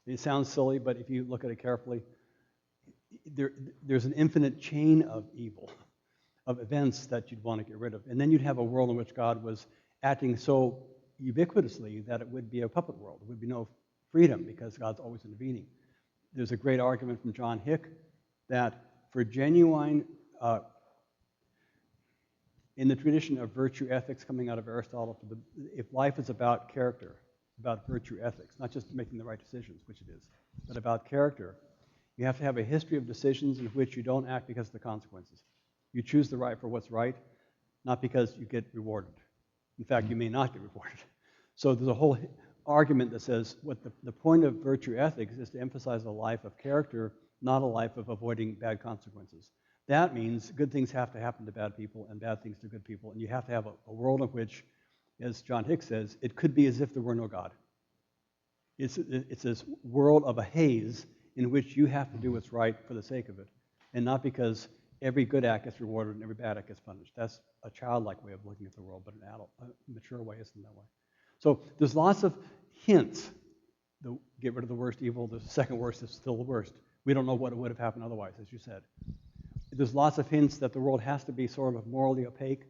It sounds silly, but if you look at it carefully, there's an infinite chain of evil, of events that you'd want to get rid of. And then you'd have a world in which God was acting so ubiquitously that it would be a puppet world. There would be no freedom because God's always intervening. There's a great argument from John Hick that for genuine, in the tradition of virtue ethics coming out of Aristotle, if life is about character, about virtue ethics, not just making the right decisions, which it is, but about character, you have to have a history of decisions in which you don't act because of the consequences. You choose the right for what's right, not because you get rewarded. In fact, you may not get rewarded. So there's a whole argument that says what the point of virtue ethics is to emphasize a life of character, not a life of avoiding bad consequences. That means good things have to happen to bad people and bad things to good people, and you have to have a world in which, as John Hick says, it could be as if there were no God. It's this world of a haze in which you have to do what's right for the sake of it, and not because every good act gets rewarded and every bad act gets punished. That's a childlike way of looking at the world, but an adult, a mature way isn't that way. So there's lots of hints. Get rid of the worst evil. The second worst is still the worst. We don't know what would have happened otherwise, as you said. There's lots of hints that the world has to be sort of morally opaque,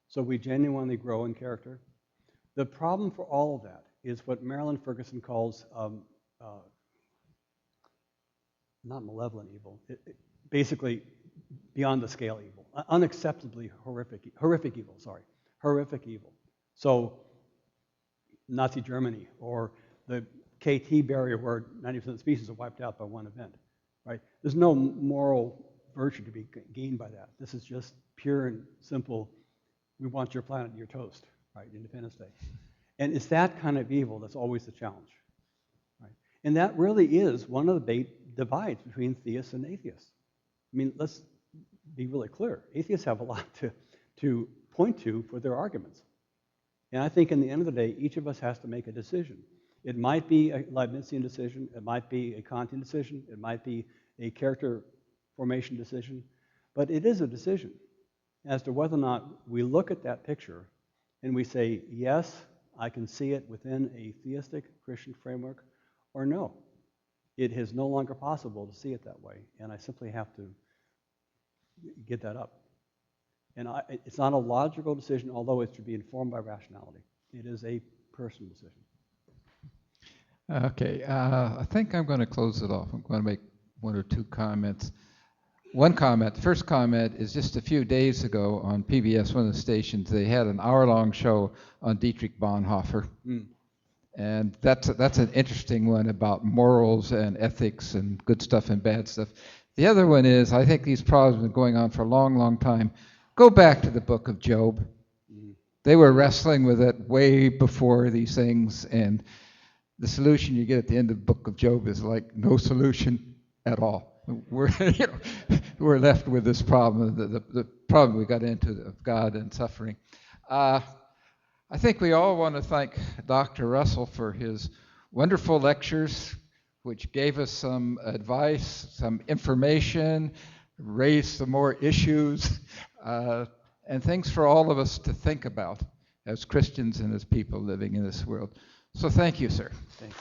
so we genuinely grow in character. The problem for all of that is what Marilyn Ferguson calls not malevolent evil, basically beyond the scale evil, unacceptably horrific evil. So Nazi Germany or the KT barrier where 90% of the species are wiped out by one event, right? There's no moral virtue to be gained by that. This is just pure and simple, we want your planet and your toast, right? Independence Day. And it's that kind of evil that's always the challenge, right? And that really is one of the big divides between theists and atheists. I mean, let's be really clear. Atheists have a lot to point to for their arguments. And I think in the end of the day, each of us has to make a decision. It might be a Leibnizian decision, it might be a Kantian decision, it might be a character formation decision, but it is a decision as to whether or not we look at that picture and we say, yes, I can see it within a theistic Christian framework, or no. It is no longer possible to see it that way, and I simply have to get that up. And it's not a logical decision, although it should be informed by rationality. It is a personal decision. Okay, I think I'm going to close it off. I'm going to make one or two comments. One comment, the first comment is just a few days ago on PBS, one of the stations, they had an hour-long show on Dietrich Bonhoeffer. And that's an interesting one about morals and ethics and good stuff and bad stuff. The other one is, I think these problems have been going on for a long, long time. Go back to the book of Job. They were wrestling with it way before these things, and the solution you get at the end of the book of Job is like no solution at all. We're left with this problem, the problem we got into of God and suffering. I think we all want to thank Dr. Russell for his wonderful lectures, which gave us some advice, some information, raised some more issues, and things for all of us to think about as Christians and as people living in this world. So thank you, sir. Thanks.